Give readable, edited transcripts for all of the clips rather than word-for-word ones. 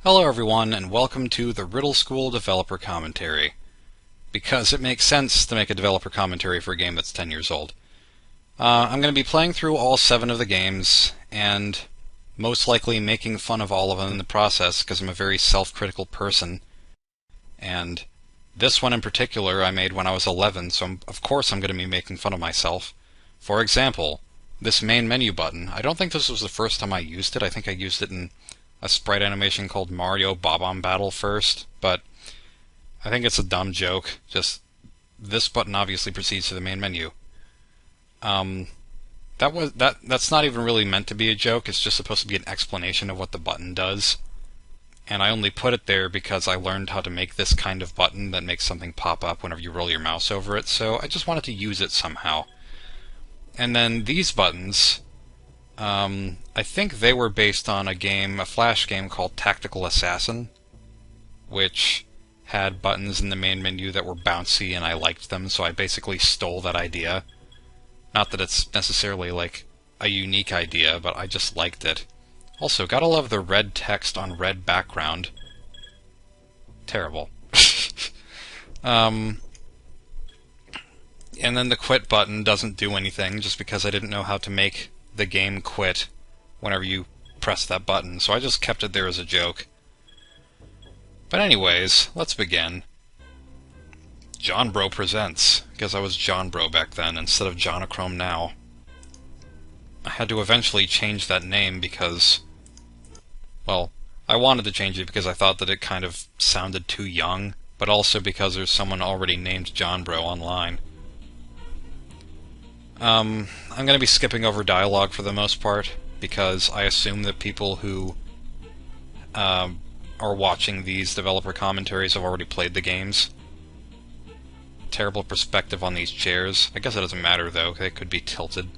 Hello everyone, and welcome to the Riddle School Developer Commentary. Because it makes sense to make a developer commentary for a game that's 10 years old. I'm going to be playing through all 7 of the games, and most likely making fun of all of them in the process, because I'm a very self-critical person. And this one in particular I made when I was 11, so of course I'm going to be making fun of myself. For example, this main menu button. I don't think this was the first time I used it. I think I used it in a sprite animation called Mario Bob-omb Battle first, but I think it's a dumb joke. Just this button obviously proceeds to the main menu. That's not even really meant to be a joke. It's just supposed to be an explanation of what the button does. And I only put it there because I learned how to make this kind of button that makes something pop up whenever you roll your mouse over it, so I just wanted to use it somehow. And then these buttons, I think they were based on a Flash game called Tactical Assassin, which had buttons in the main menu that were bouncy and I liked them, so I basically stole that idea. Not that it's necessarily like a unique idea, but I just liked it. Also, gotta love the red text on red background. Terrible. And then the quit button doesn't do anything, just because I didn't know how to make the game quit whenever you press that button, so I just kept it there as a joke. But anyways, let's begin. JonBro presents, because I was JonBro back then instead of Jonochrome now. I had to eventually change that name because, well, I wanted to change it because I thought that it kind of sounded too young, but also because there's someone already named JonBro online. I'm going to be skipping over dialogue for the most part, because I assume that people who are watching these developer commentaries have already played the games. Terrible perspective on these chairs. I guess it doesn't matter though, they could be tilted.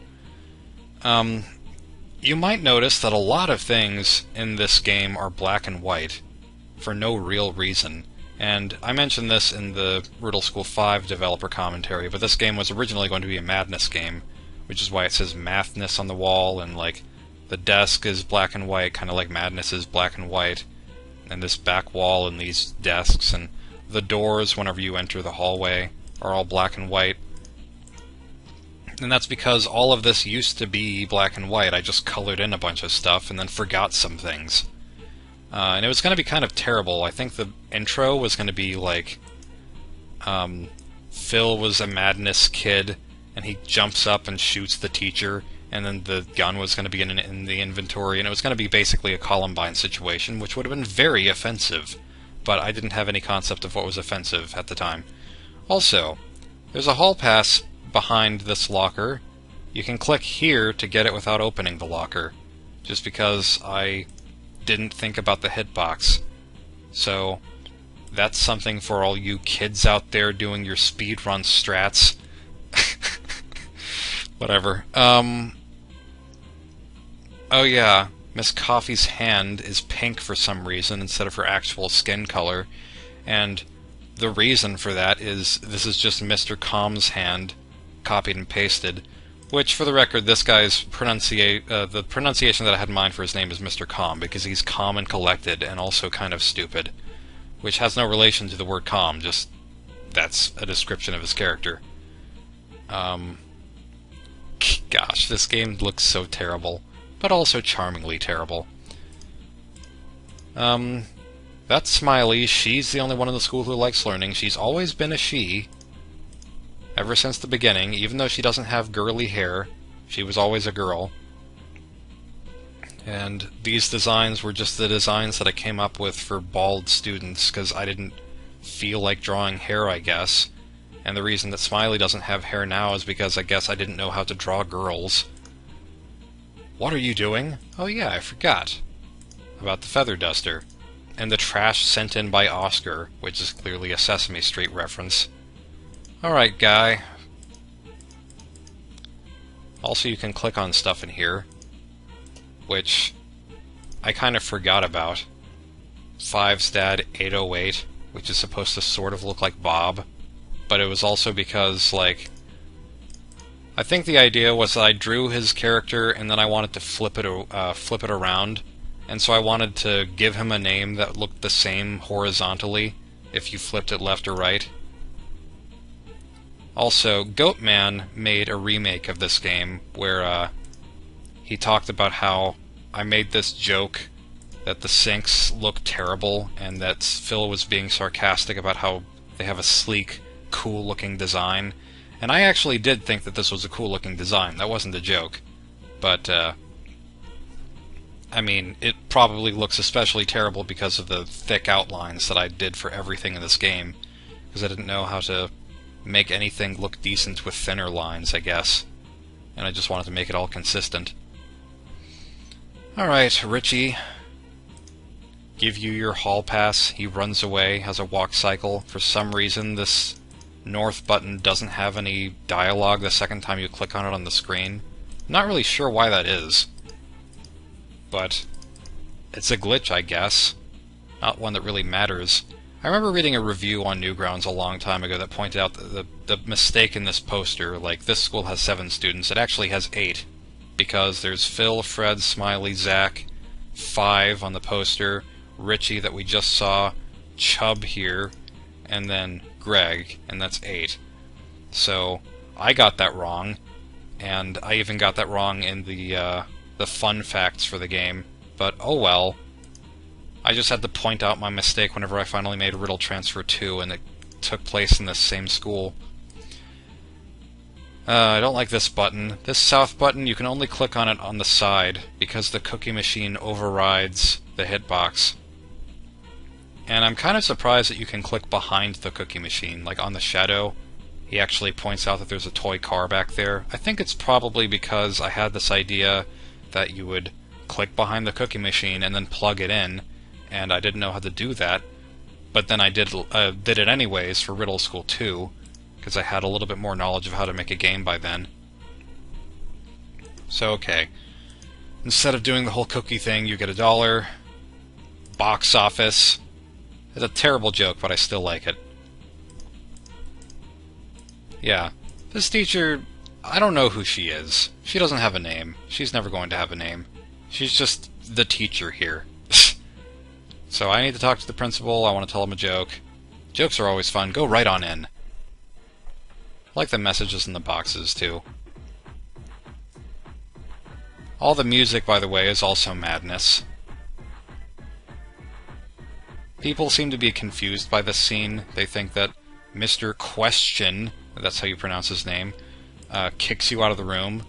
You might notice that a lot of things in this game are black and white, for no real reason. And I mentioned this in the Riddle School 5 developer commentary, but this game was originally going to be a madness game, which is why it says mathness on the wall, and like the desk is black and white, kind of like madness is black and white, and this back wall and these desks, and the doors whenever you enter the hallway are all black and white. And that's because all of this used to be black and white. I just colored in a bunch of stuff and then forgot some things. And it was going to be kind of terrible. I think the intro was going to be like, Phil was a madness kid, and he jumps up and shoots the teacher, and then the gun was going to be in the inventory, and it was going to be basically a Columbine situation, which would have been very offensive, but I didn't have any concept of what was offensive at the time. Also, there's a hall pass behind this locker. You can click here to get it without opening the locker, just because I didn't think about the hitbox. So that's something for all you kids out there doing your speedrun strats. Whatever. Oh yeah, Miss Coffee's hand is pink for some reason instead of her actual skin color, and the reason for that is this is just Mr. Calm's hand copied and pasted. Which, for the record, this guy's the pronunciation that I had in mind for his name is Mr. Calm, because he's calm and collected, and also kind of stupid. Which has no relation to the word calm, just that's a description of his character. Gosh, this game looks so terrible, but also charmingly terrible. That's Smiley. She's the only one in the school who likes learning. She's always been a she. Ever since the beginning, even though she doesn't have girly hair, she was always a girl. And these designs were just the designs that I came up with for bald students, because I didn't feel like drawing hair, I guess. And the reason that Smiley doesn't have hair now is because I guess I didn't know how to draw girls. What are you doing? Oh yeah, I forgot about the feather duster. And the trash sent in by Oscar, which is clearly a Sesame Street reference. Alright, guy. Also, you can click on stuff in here, which I kind of forgot about. Five's dad, 808, which is supposed to sort of look like Bob, but it was also because, like, I think the idea was that I drew his character and then I wanted to flip it around, and so I wanted to give him a name that looked the same horizontally if you flipped it left or right. Also, Goatman made a remake of this game where he talked about how I made this joke that the sinks look terrible and that Phil was being sarcastic about how they have a sleek, cool-looking design. And I actually did think that this was a cool-looking design. That wasn't a joke. But, I mean, it probably looks especially terrible because of the thick outlines that I did for everything in this game. Because I didn't know how to make anything look decent with thinner lines, I guess. And I just wanted to make it all consistent. Alright, Richie. Give you your hall pass. He runs away, has a walk cycle. For some reason, this north button doesn't have any dialogue the second time you click on it on the screen. Not really sure why that is. But it's a glitch, I guess. Not one that really matters. I remember reading a review on Newgrounds a long time ago that pointed out the mistake in this poster. Like, this school has 7 students. It actually has 8. Because there's Phil, Fred, Smiley, Zach, 5 on the poster, Richie that we just saw, Chubb here, and then Greg, and that's 8. So, I got that wrong, and I even got that wrong in the fun facts for the game, but oh well. I just had to point out my mistake whenever I finally made Riddle Transfer 2, and it took place in this same school. I don't like this button. This south button, you can only click on it on the side, because the cookie machine overrides the hitbox. And I'm kind of surprised that you can click behind the cookie machine, like on the shadow. He actually points out that there's a toy car back there. I think it's probably because I had this idea that you would click behind the cookie machine and then plug it in, and I didn't know how to do that. But then I did it anyways for Riddle School 2, because I had a little bit more knowledge of how to make a game by then. So, okay. Instead of doing the whole cookie thing, you get $1. Box office. It's a terrible joke, but I still like it. Yeah. This teacher, I don't know who she is. She doesn't have a name. She's never going to have a name. She's just the teacher here. So I need to talk to the principal. I want to tell him a joke. Jokes are always fun. Go right on in. I like the messages in the boxes, too. All the music, by the way, is also madness. People seem to be confused by this scene. They think that Mr. Question, that's how you pronounce his name, kicks you out of the room,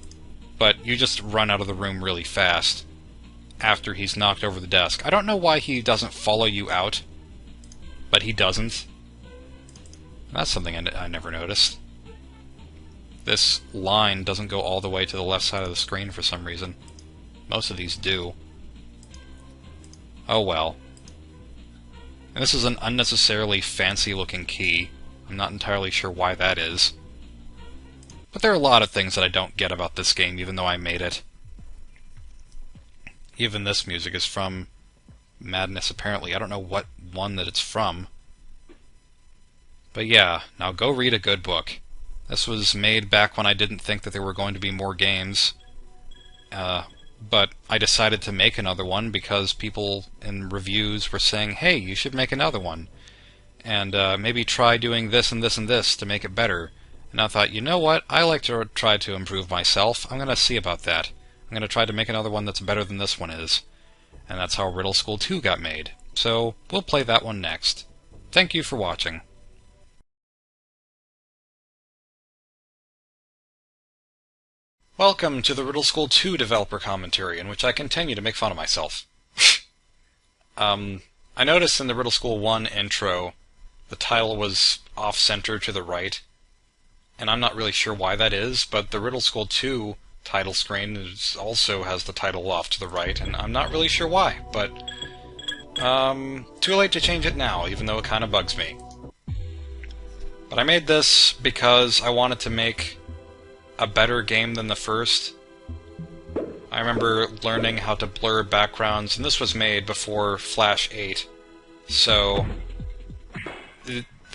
but you just run out of the room really fast after he's knocked over the desk. I don't know why he doesn't follow you out, but he doesn't. That's something I never noticed. This line doesn't go all the way to the left side of the screen for some reason. Most of these do. Oh well. And this is an unnecessarily fancy-looking key. I'm not entirely sure why that is. But there are a lot of things that I don't get about this game, even though I made it. Even this music is from Madness, apparently. I don't know what one that it's from. But yeah, now go read a good book. This was made back when I didn't think that there were going to be more games. But I decided to make another one because people in reviews were saying, hey, you should make another one. And maybe try doing this and this and this to make it better. And I thought, you know what? I like to try to improve myself. I'm going to see about that. I'm going to try to make another one that's better than this one is. And that's how Riddle School 2 got made. So we'll play that one next. Thank you for watching. Welcome to the Riddle School 2 developer commentary, in which I continue to make fun of myself. I noticed in the Riddle School 1 intro, the title was off-center to the right, and I'm not really sure why that is, but the Riddle School 2 title screen also has the title off to the right, and I'm not really sure why, but too late to change it now, even though it kind of bugs me. But I made this because I wanted to make a better game than the first. I remember learning how to blur backgrounds, and this was made before Flash 8, so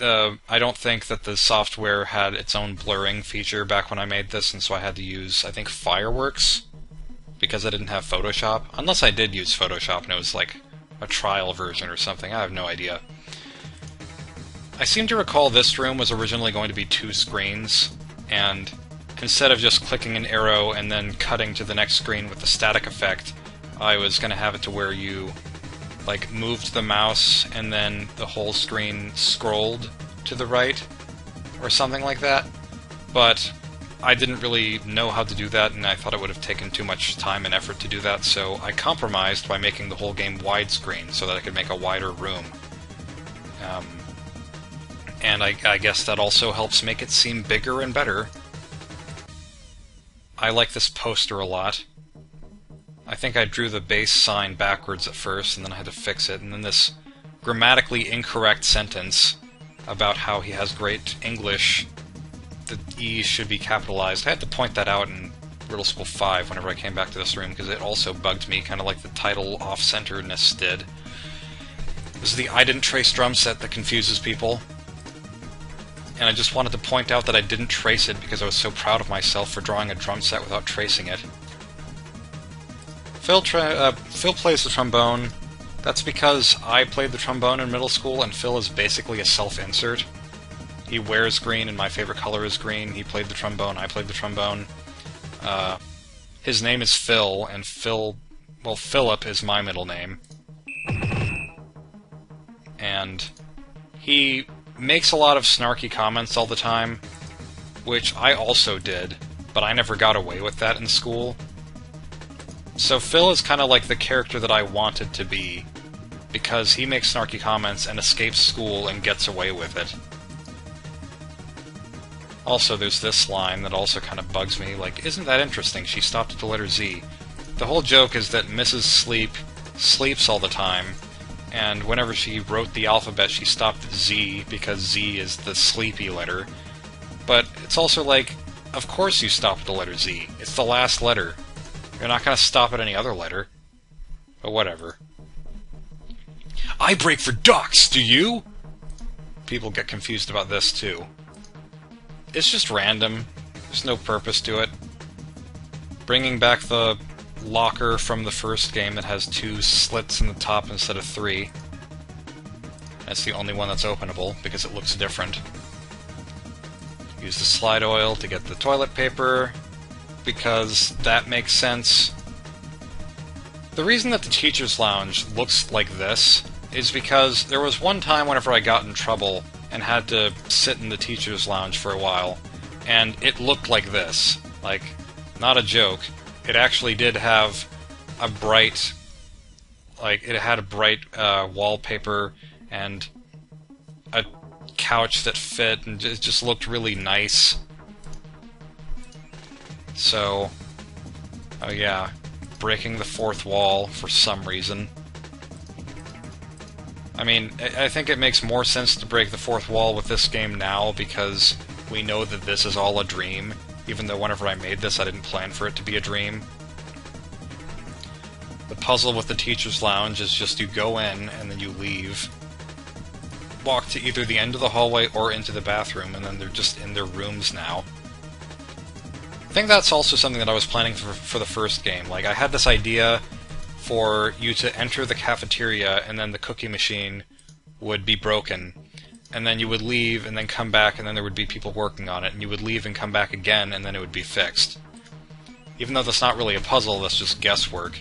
I don't think that the software had its own blurring feature back when I made this, and so I had to use, I think, Fireworks because I didn't have Photoshop. Unless I did use Photoshop and it was like a trial version or something, I have no idea. I seem to recall this room was originally going to be 2 screens, and instead of just clicking an arrow and then cutting to the next screen with the static effect, I was going to have it to where you like moved the mouse and then the whole screen scrolled to the right or something like that. But I didn't really know how to do that, and I thought it would have taken too much time and effort to do that, so I compromised by making the whole game widescreen so that I could make a wider room. And I guess that also helps make it seem bigger and better. I like this poster a lot. I think I drew the base sign backwards at first, and then I had to fix it, and then this grammatically incorrect sentence about how he has great English, the E should be capitalized. I had to point that out in Riddle School 5 whenever I came back to this room, because it also bugged me, kind of like the title off-centeredness did. This is the I didn't trace drum set that confuses people. And I just wanted to point out that I didn't trace it because I was so proud of myself for drawing a drum set without tracing it. Phil plays the trombone. That's because I played the trombone in middle school, and Phil is basically a self-insert. He wears green, and my favorite color is green. He played the trombone, I played the trombone. His name is Phil, and Philip is my middle name. And he makes a lot of snarky comments all the time, which I also did, but I never got away with that in school. So Phil is kind of like the character that I wanted to be, because he makes snarky comments and escapes school and gets away with it. Also, there's this line that also kind of bugs me, like, isn't that interesting, she stopped at the letter Z. The whole joke is that Mrs. Sleep sleeps all the time, and whenever she wrote the alphabet she stopped at Z, because Z is the sleepy letter. But it's also like, of course you stop at the letter Z. It's the last letter. You're not going to stop at any other letter. But whatever. I break for ducks, do you? People get confused about this too. It's just random. There's no purpose to it. Bringing back the locker from the first game that has 2 slits in the top instead of 3. That's the only one that's openable, because it looks different. Use the slide oil to get the toilet paper, because that makes sense. The reason that the teacher's lounge looks like this is because there was one time whenever I got in trouble and had to sit in the teacher's lounge for a while, and it looked like this. Like, not a joke. It actually did have a bright, wallpaper and a couch that fit, and it just looked really nice. So, oh yeah, breaking the 4th wall for some reason. I mean, I think it makes more sense to break the 4th wall with this game now, because we know that this is all a dream, even though whenever I made this I didn't plan for it to be a dream. The puzzle with the teacher's lounge is just you go in, and then you leave. Walk to either the end of the hallway or into the bathroom, and then they're just in their rooms now. I think that's also something that I was planning for the first game. Like, I had this idea for you to enter the cafeteria, and then the cookie machine would be broken, and then you would leave and then come back, and then there would be people working on it, and you would leave and come back again, and then it would be fixed. Even though that's not really a puzzle, that's just guesswork.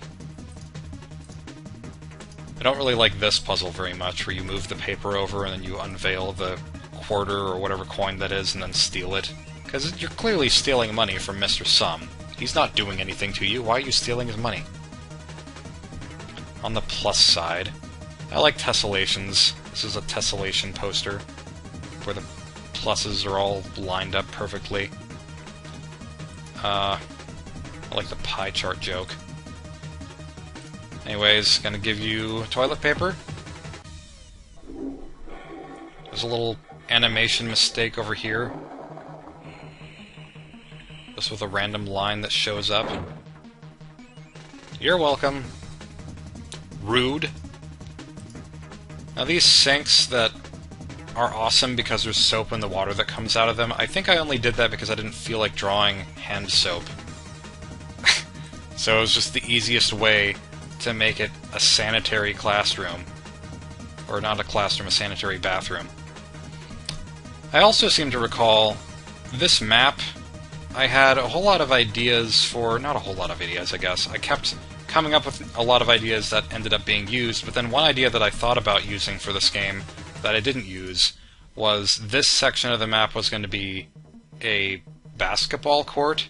I don't really like this puzzle very much, where you move the paper over and then you unveil the quarter or whatever coin that is and then steal it. Because you're clearly stealing money from Mr. Sum. He's not doing anything to you, why are you stealing his money? On the plus side, I like tessellations. This is a tessellation poster, where the pluses are all lined up perfectly. I like the pie chart joke. Anyways, gonna give you toilet paper. There's a little animation mistake over here. Just with a random line that shows up. You're welcome. Rude. Now these sinks that are awesome because there's soap in the water that comes out of them, I think I only did that because I didn't feel like drawing hand soap. So it was just the easiest way to make it a sanitary classroom. Or not a classroom, a sanitary bathroom. I also seem to recall this map. I had a whole lot of ideas for... not a whole lot of ideas, I guess. I kept coming up with a lot of ideas that ended up being used, but then one idea that I thought about using for this game that I didn't use was this section of the map was going to be a basketball court,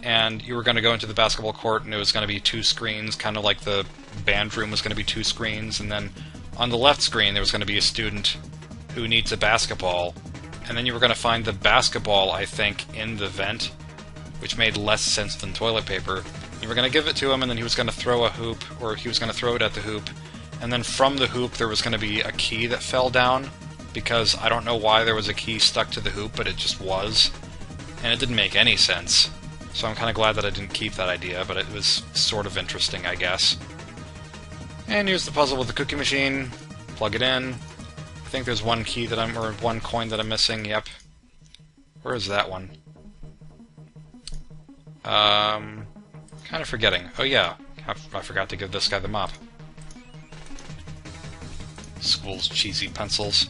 and you were going to go into the basketball court and it was going to be 2 screens, kind of like the band room was going to be 2 screens, and then on the left screen there was going to be a student who needs a basketball, and then you were going to find the basketball, I think, in the vent, which made less sense than toilet paper. You were going to give it to him, and then he was going to throw a hoop, or he was going to throw it at the hoop, and then from the hoop there was going to be a key that fell down, because I don't know why there was a key stuck to the hoop, but it just was, and it didn't make any sense. So I'm kind of glad that I didn't keep that idea, but it was sort of interesting, I guess. And here's the puzzle with the cookie machine. Plug it in. I think there's one key that or one coin that I'm missing, yep. Where is that one? Kind of forgetting. Oh yeah, I forgot to give this guy the mop. School's cheesy pencils.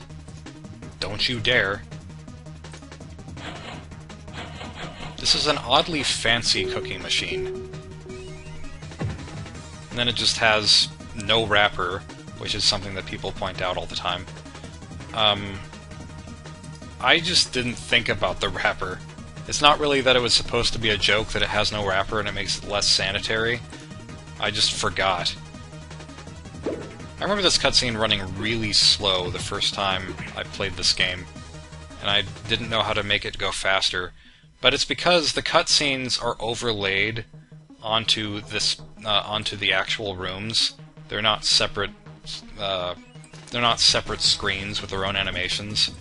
Don't you dare. This is an oddly fancy cookie machine. And then it just has no wrapper, which is something that people point out all the time. I just didn't think about the wrapper. It's not really that it was supposed to be a joke that it has no wrapper and it makes it less sanitary. I just forgot. I remember this cutscene running really slow the first time I played this game, and I didn't know how to make it go faster. But it's because the cutscenes are overlaid onto this, onto the actual rooms. They're not separate. They're not separate screens with their own animations.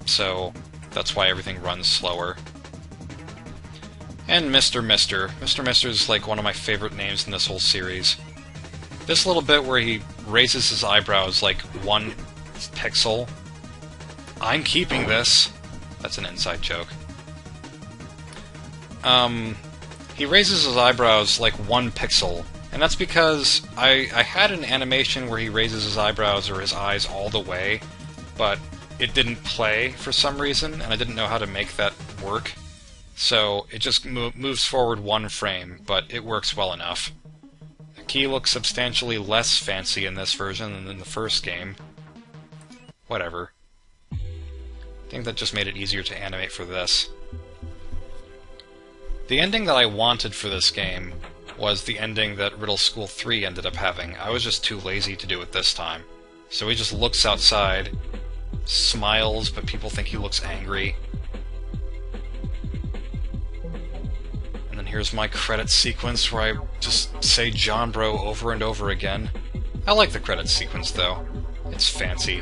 So that's why everything runs slower. And Mr. Mister. Mr. Mister is like one of my favorite names in this whole series. This little bit where he raises his eyebrows like 1 pixel. I'm keeping this. That's an inside joke. He raises his eyebrows like 1 pixel, and that's because I had an animation where he raises his eyebrows or his eyes all the way, but it didn't play for some reason, and I didn't know how to make that work. So it just moves forward 1 frame, but it works well enough. The key looks substantially less fancy in this version than in the first game. Whatever. I think that just made it easier to animate for this. The ending that I wanted for this game was the ending that Riddle School 3 ended up having. I was just too lazy to do it this time. So he just looks outside, smiles, but people think he looks angry. And then here's my credits sequence where I just say JonBro over and over again. I like the credits sequence, though. It's fancy.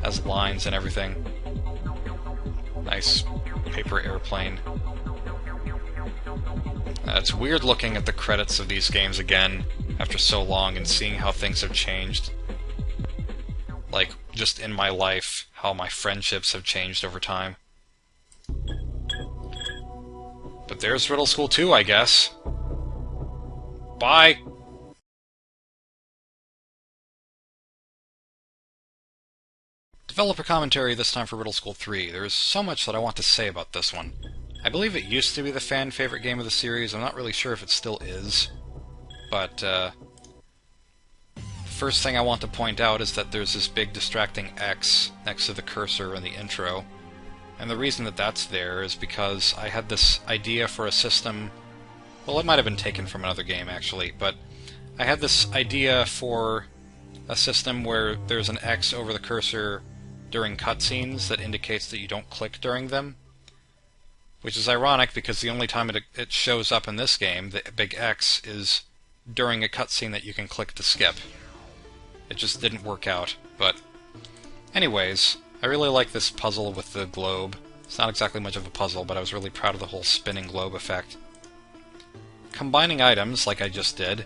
Has lines and everything. Nice paper airplane. It's weird looking at the credits of these games again after so long and seeing how things have changed. Like, just in my life, how my friendships have changed over time. But there's Riddle School 2, I guess. Bye! Developer commentary this time for Riddle School 3. There is so much that I want to say about this one. I believe it used to be the fan favorite game of the series. I'm not really sure if it still is. But, the first thing I want to point out is that there's this big distracting X next to the cursor in the intro. And the reason that that's there is because I had this idea for a system... Well, it might have been taken from another game, actually, but I had this idea for a system where there's an X over the cursor during cutscenes that indicates that you don't click during them. Which is ironic because the only time it shows up in this game, the big X, is during a cutscene that you can click to skip. It just didn't work out, but... Anyways, I really like this puzzle with the globe. It's not exactly much of a puzzle, but I was really proud of the whole spinning globe effect. Combining items, like I just did,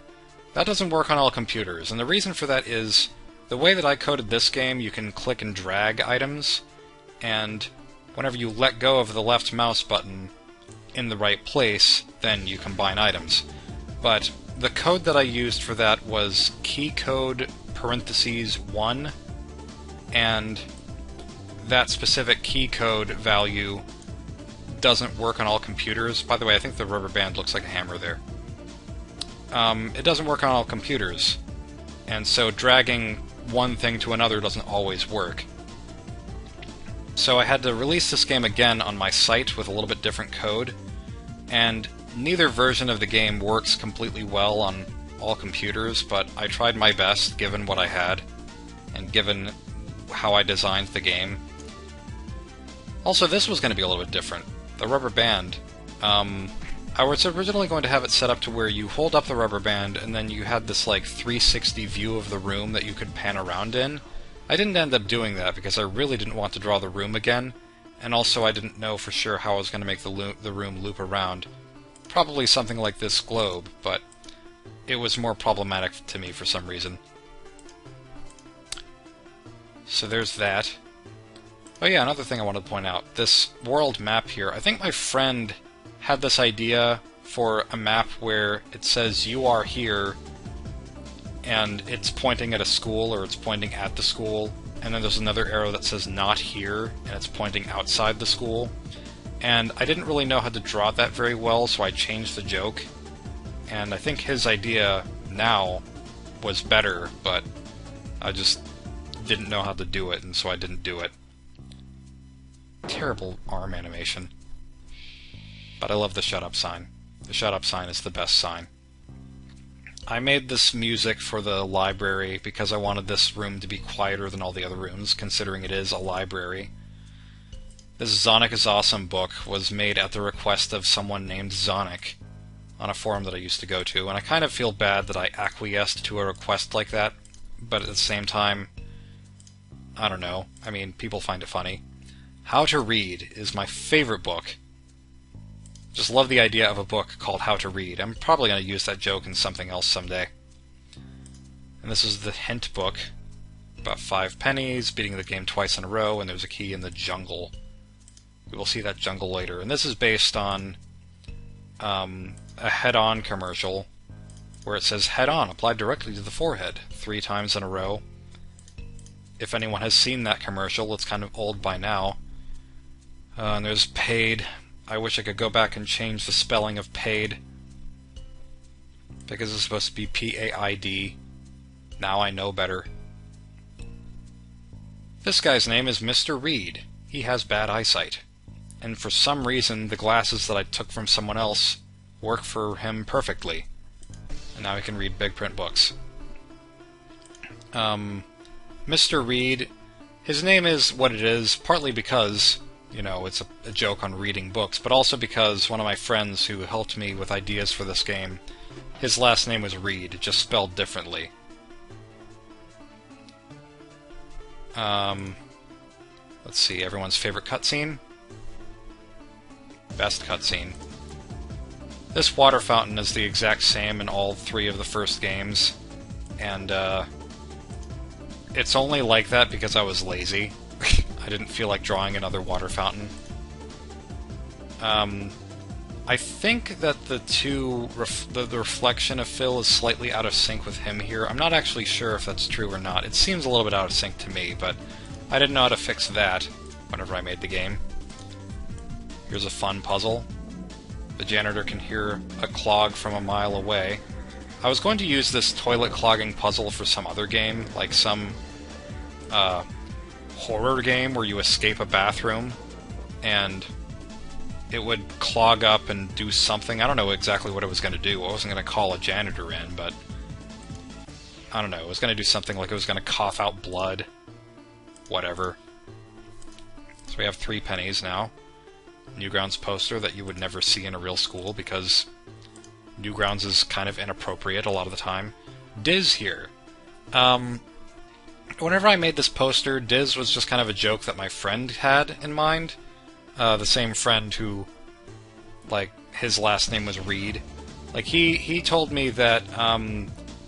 that doesn't work on all computers, and the reason for that is the way that I coded this game, you can click and drag items, and whenever you let go of the left mouse button, in the right place, then you combine items. But the code that I used for that was key code parentheses 1, and that specific key code value doesn't work on all computers. By the way, I think the rubber band looks like a hammer there. It doesn't work on all computers, and so dragging one thing to another doesn't always work. So I had to release this game again on my site with a little bit different code, and neither version of the game works completely well on all computers, but I tried my best given what I had, and given how I designed the game. Also, this was going to be a little bit different. The rubber band, I was originally going to have it set up to where you hold up the rubber band and then you had this like 360 view of the room that you could pan around in. I didn't end up doing that because I really didn't want to draw the room again, and also I didn't know for sure how I was going to make the room loop around. Probably something like this globe, but it was more problematic to me for some reason. So there's that. Oh yeah, another thing I wanted to point out. This world map here, I think my friend had this idea for a map where it says you are here, and it's pointing at a school, or it's pointing at the school, and then there's another arrow that says not here, and it's pointing outside the school. And I didn't really know how to draw that very well, so I changed the joke. And I think his idea now was better, but I just didn't know how to do it, and so I didn't do it. Terrible arm animation. But I love the shut up sign. The shut up sign is the best sign. I made this music for the library because I wanted this room to be quieter than all the other rooms, considering it is a library. This Zonic is Awesome book was made at the request of someone named Zonic on a forum that I used to go to, and I kind of feel bad that I acquiesced to a request like that, but at the same time, I don't know. I mean, people find it funny. How to Read is my favorite book. Just love the idea of a book called How to Read. I'm probably going to use that joke in something else someday. And this is the hint book. About 5 pennies, beating the game twice in a row, and there's a key in the jungle. We will see that jungle later. And this is based on a head-on commercial where it says head-on, applied directly to the forehead, 3 times in a row. If anyone has seen that commercial, it's kind of old by now. And there's paid. I wish I could go back and change the spelling of paid, because it's supposed to be P-A-I-D. Now I know better. This guy's name is Mr. Reed. He has bad eyesight. And for some reason, the glasses that I took from someone else work for him perfectly. And now he can read big print books. Mr. Reed, his name is what it is, partly because, you know, it's a joke on reading books, but also because one of my friends who helped me with ideas for this game, his last name was Reed, just spelled differently. Let's see, everyone's favorite cutscene? Best cutscene. This water fountain is the exact same in all 3 of the first games, and it's only like that because I was lazy. I didn't feel like drawing another water fountain. I think that the reflection of Phil is slightly out of sync with him here. I'm not actually sure if that's true or not. It seems a little bit out of sync to me, but I didn't know how to fix that whenever I made the game. Here's a fun puzzle. The janitor can hear a clog from a mile away. I was going to use this toilet clogging puzzle for some other game, like some horror game where you escape a bathroom and it would clog up and do something. I don't know exactly what it was going to do. I wasn't going to call a janitor in, but I don't know. It was going to do something like it was going to cough out blood. Whatever. So we have 3 pennies now. Newgrounds poster that you would never see in a real school because Newgrounds is kind of inappropriate a lot of the time. Diz here. Whenever I made this poster, Diz was just kind of a joke that my friend had in mind. The same friend who, like, his last name was Reed. Like, he told me that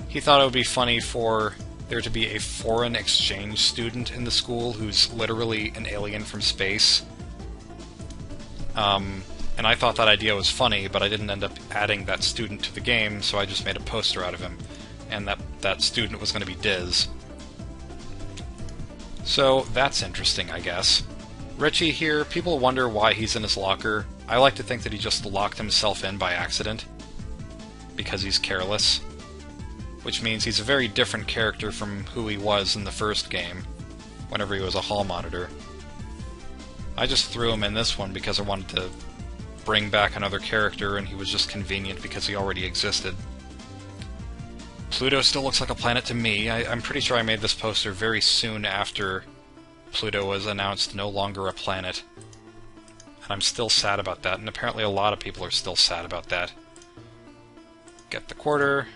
he thought it would be funny for there to be a foreign exchange student in the school who's literally an alien from space. And I thought that idea was funny, but I didn't end up adding that student to the game, so I just made a poster out of him. And that student was going to be Diz. So that's interesting, I guess. Richie here, people wonder why he's in his locker. I like to think that he just locked himself in by accident, because he's careless. Which means he's a very different character from who he was in the first game, whenever he was a hall monitor. I just threw him in this one because I wanted to bring back another character, and he was just convenient because he already existed. Pluto still looks like a planet to me. I'm pretty sure I made this poster very soon after Pluto was announced no longer a planet. And I'm still sad about that, and apparently a lot of people are still sad about that. Get the quarter.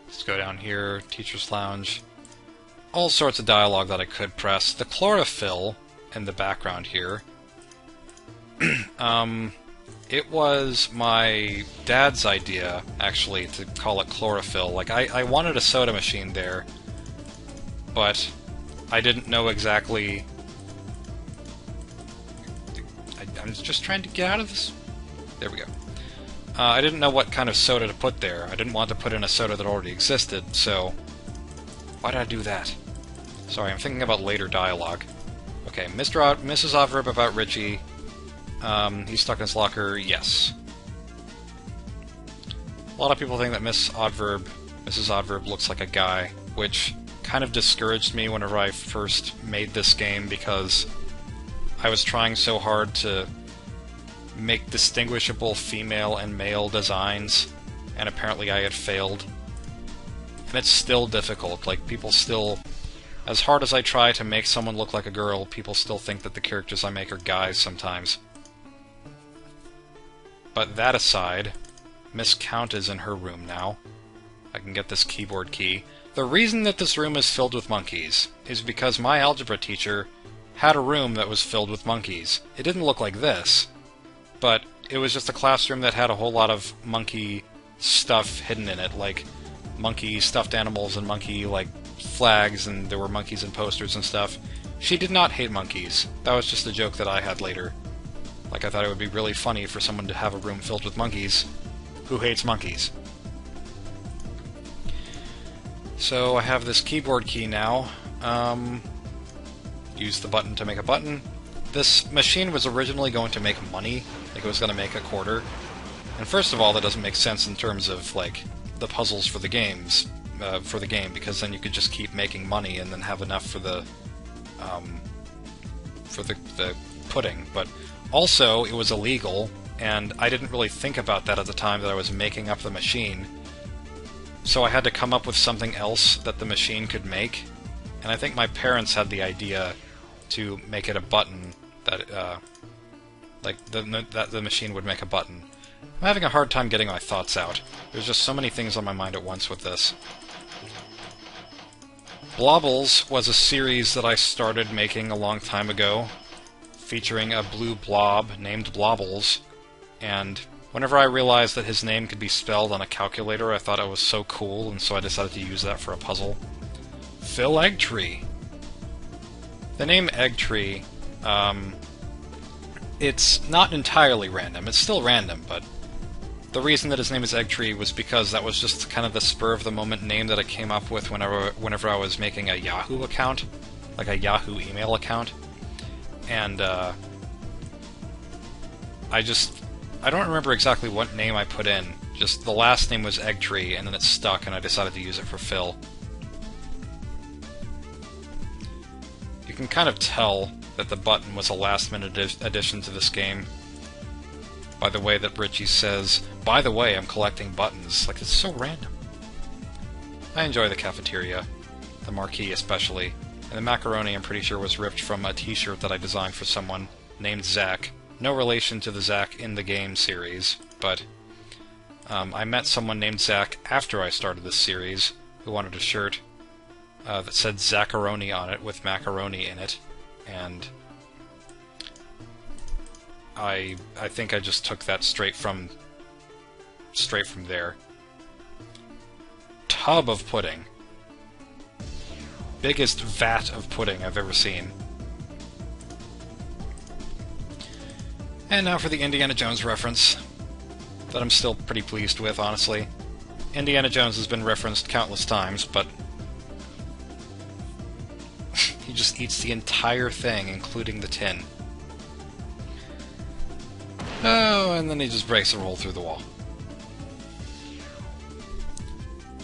Let's go down here, Teacher's Lounge. All sorts of dialogue that I could press. The chlorophyll in the background here. It was my dad's idea, actually, to call it chlorophyll. Like, I wanted a soda machine there, but I didn't know exactly... I'm just trying to get out of this. There we go. I didn't know what kind of soda to put there. I didn't want to put in a soda that already existed, so... Why did I do that? Sorry, I'm thinking about later dialogue. Okay, Mrs. Overb about Richie. He's stuck in his locker, yes. A lot of people think that Mrs. Overb looks like a guy, which kind of discouraged me whenever I first made this game, because I was trying so hard to make distinguishable female and male designs, and apparently I had failed. And it's still difficult, like, people still... As hard as I try to make someone look like a girl, people still think that the characters I make are guys sometimes. But that aside, Miss Count is in her room now. I can get this keyboard key. The reason that this room is filled with monkeys is because my algebra teacher had a room that was filled with monkeys. It didn't look like this, but it was just a classroom that had a whole lot of monkey stuff hidden in it, like monkey stuffed animals and monkey, like, flags, and there were monkeys and posters and stuff. She did not hate monkeys. That was just a joke that I had later. Like, I thought it would be really funny for someone to have a room filled with monkeys. Who hates monkeys? So I have this keyboard key now. Use the button to make a button. This machine was originally going to make money. Like, it was going to make a quarter. And first of all, that doesn't make sense in terms of, like, the puzzles for the games, for the game, because then you could just keep making money and then have enough for the pudding. But also, it was illegal, and I didn't really think about that at the time that I was making up the machine. So I had to come up with something else that the machine could make, and I think my parents had the idea to make it a button that, that the machine would make a button. I'm having a hard time getting my thoughts out. There's just so many things on my mind at once with this. Blobbles was a series that I started making a long time ago, featuring a blue blob named Blobbles, and whenever I realized that his name could be spelled on a calculator, I thought it was so cool, and so I decided to use that for a puzzle. Phil Eggtree. The name Eggtree, it's not entirely random. It's still random, but the reason that his name is Eggtree was because that was just kind of the spur-of-the-moment name that I came up with whenever I was making a Yahoo account, like a Yahoo email account. And, I don't remember exactly what name I put in. Just the last name was Eggtree, and then it stuck, and I decided to use it for Phil. You can kind of tell that the button was a last-minute addition to this game by the way that Richie says, "By the way, I'm collecting buttons." Like, it's so random. I enjoy the cafeteria, the marquee especially, and the macaroni I'm pretty sure was ripped from a t-shirt that I designed for someone named Zach. No relation to the Zach in the game series, but I met someone named Zach after I started this series who wanted a shirt that said Zacharoni on it with macaroni in it, and I think I just took that straight from there. Tub of pudding. Biggest vat of pudding I've ever seen. And now for the Indiana Jones reference, that I'm still pretty pleased with, honestly. Indiana Jones has been referenced countless times, but he just eats the entire thing, including the tin. Oh, and then he just breaks a roll through the wall.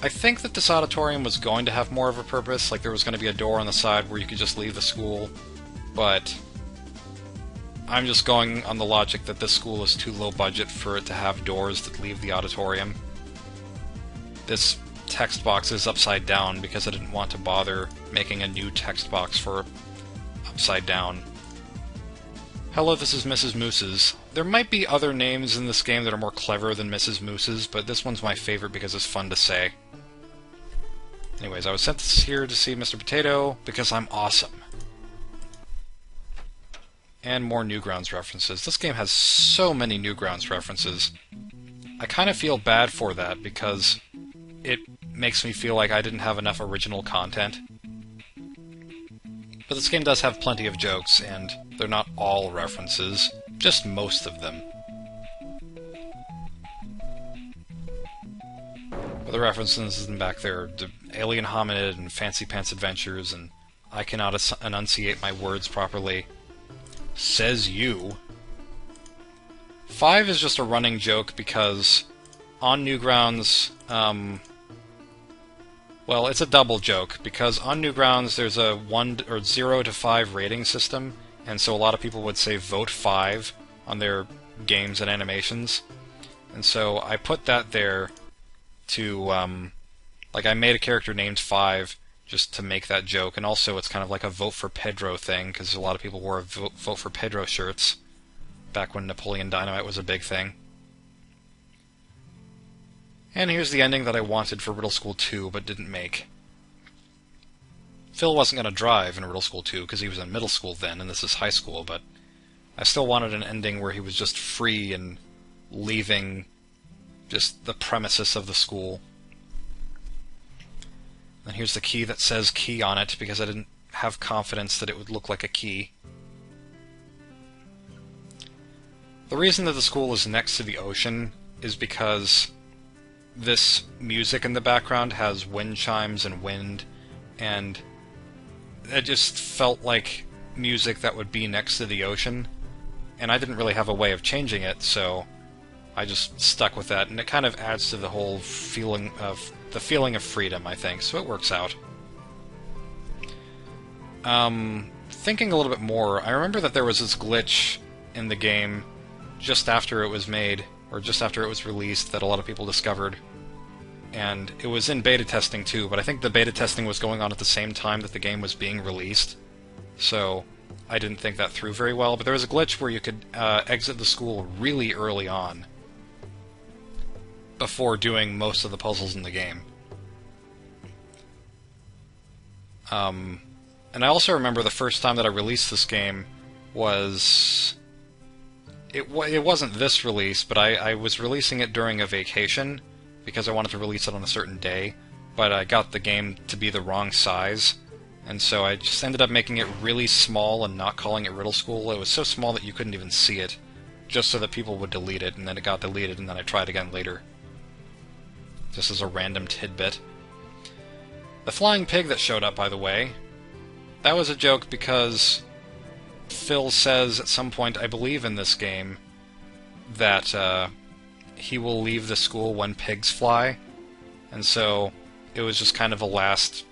I think that this auditorium was going to have more of a purpose, like there was going to be a door on the side where you could just leave the school, but I'm just going on the logic that this school is too low budget for it to have doors that leave the auditorium. This text box is upside down because I didn't want to bother making a new text box for upside down. Hello, this is Mrs. Moose's. There might be other names in this game that are more clever than Mrs. Moose's, but this one's my favorite because it's fun to say. Anyways, I was sent here to see Mr. Potato because I'm awesome. And more Newgrounds references. This game has so many Newgrounds references. I kind of feel bad for that because it makes me feel like I didn't have enough original content. But this game does have plenty of jokes, and they're not all references, just most of them. Other references in back there, the Alien Hominid and Fancy Pants Adventures, and I cannot enunciate my words properly. Says you. 5 is just a running joke because on Newgrounds, well, it's a double joke, because on Newgrounds there's a 0 to 5 rating system, and so a lot of people would say vote 5 on their games and animations. And so I put that there to, like, I made a character named 5 just to make that joke, and also it's kind of like a vote for Pedro thing, because a lot of people wore vote for Pedro shirts back when Napoleon Dynamite was a big thing. And here's the ending that I wanted for Riddle School 2, but didn't make. Phil wasn't going to drive in Riddle School 2, because he was in middle school then, and this is high school, but I still wanted an ending where he was just free and leaving just the premises of the school. And here's the key that says key on it, because I didn't have confidence that it would look like a key. The reason that the school is next to the ocean is because this music in the background has wind chimes and wind, and it just felt like music that would be next to the ocean, and I didn't really have a way of changing it, so I just stuck with that, and it kind of adds to the whole feeling of freedom, I think, so it works out. Thinking a little bit more, I remember that there was this glitch in the game just after it was made, or just after it was released, that a lot of people discovered. And it was in beta testing too, but I think the beta testing was going on at the same time that the game was being released, so I didn't think that through very well. But there was a glitch where you could exit the school really early on, before doing most of the puzzles in the game. And I also remember the first time that I released this game was... It wasn't this release, but I was releasing it during a vacation, because I wanted to release it on a certain day, but I got the game to be the wrong size, and so I just ended up making it really small and not calling it Riddle School. It was so small that you couldn't even see it, just so that people would delete it, and then it got deleted, and then I tried again later. Just as a random tidbit. The flying pig that showed up, by the way, that was a joke because Phil says at some point, I believe in this game, that he will leave the school when pigs fly, and so it was just kind of a last,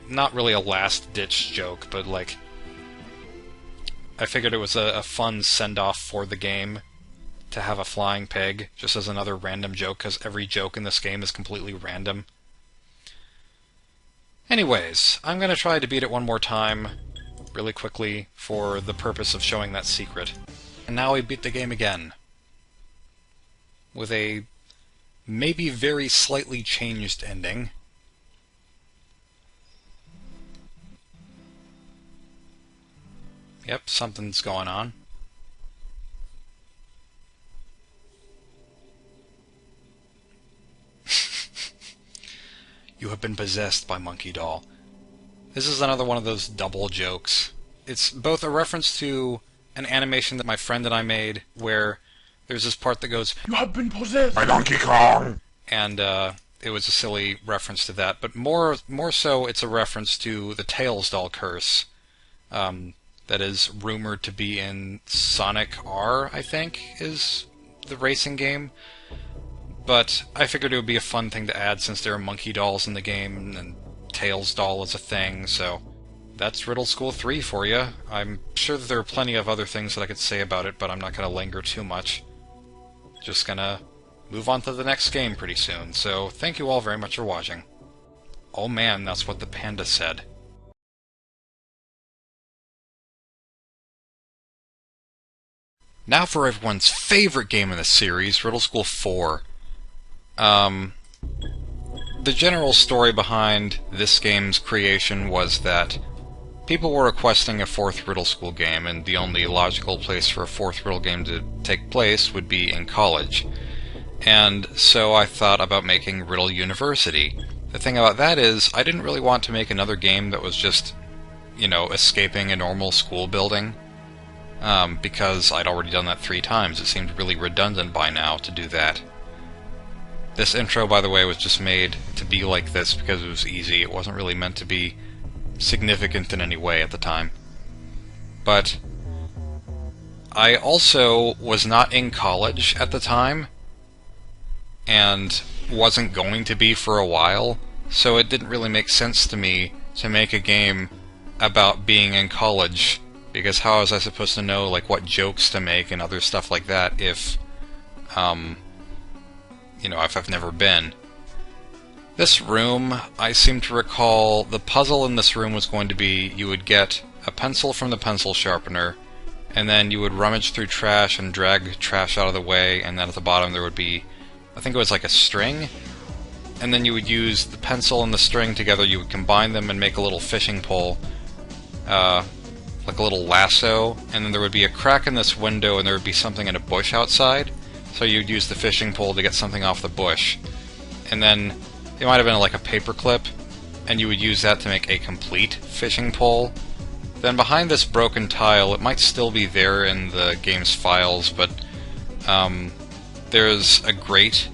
not really a last-ditch joke, but like, I figured it was a fun send-off for the game to have a flying pig, just as another random joke, because every joke in this game is completely random. Anyways, I'm going to try to beat it one more time, really quickly, for the purpose of showing that secret. And now we beat the game again, with a maybe very slightly changed ending. Yep, something's going on. You have been possessed by Monkey Doll. This is another one of those double jokes. It's both a reference to an animation that my friend and I made where there's this part that goes, "You have been possessed by Donkey Kong!" And it was a silly reference to that. But more so, it's a reference to the Tails doll curse that is rumored to be in Sonic R, I think, is the racing game. But I figured it would be a fun thing to add since there are monkey dolls in the game, and Tails doll is a thing, so that's Riddle School 3 for you. I'm sure that there are plenty of other things that I could say about it, but I'm not going to linger too much. Just gonna move on to the next game pretty soon, so thank you all very much for watching. Oh man, that's what the panda said. Now for everyone's favorite game in the series, Riddle School 4. The general story behind this game's creation was that people were requesting a fourth Riddle School game, and the only logical place for a fourth Riddle game to take place would be in college. And so I thought about making Riddle University. The thing about that is, I didn't really want to make another game that was just, you know, escaping a normal school building, because I'd already done that 3 times. It seemed really redundant by now to do that. This intro, by the way, was just made to be like this because it was easy. It wasn't really meant to be significant in any way at the time. But I also was not in college at the time, and wasn't going to be for a while, so it didn't really make sense to me to make a game about being in college, because how was I supposed to know, like, what jokes to make and other stuff like that if, you know, if I've never been. This room, I seem to recall, the puzzle in this room was going to be, you would get a pencil from the pencil sharpener, and then you would rummage through trash and drag trash out of the way, and then at the bottom there would be, I think it was like a string, and then you would use the pencil and the string together, you would combine them and make a little fishing pole, like a little lasso, and then there would be a crack in this window and there would be something in a bush outside, so you'd use the fishing pole to get something off the bush. And then it might have been like a paper clip, and you would use that to make a complete fishing pole. Then behind this broken tile, it might still be there in the game's files, but there's a grate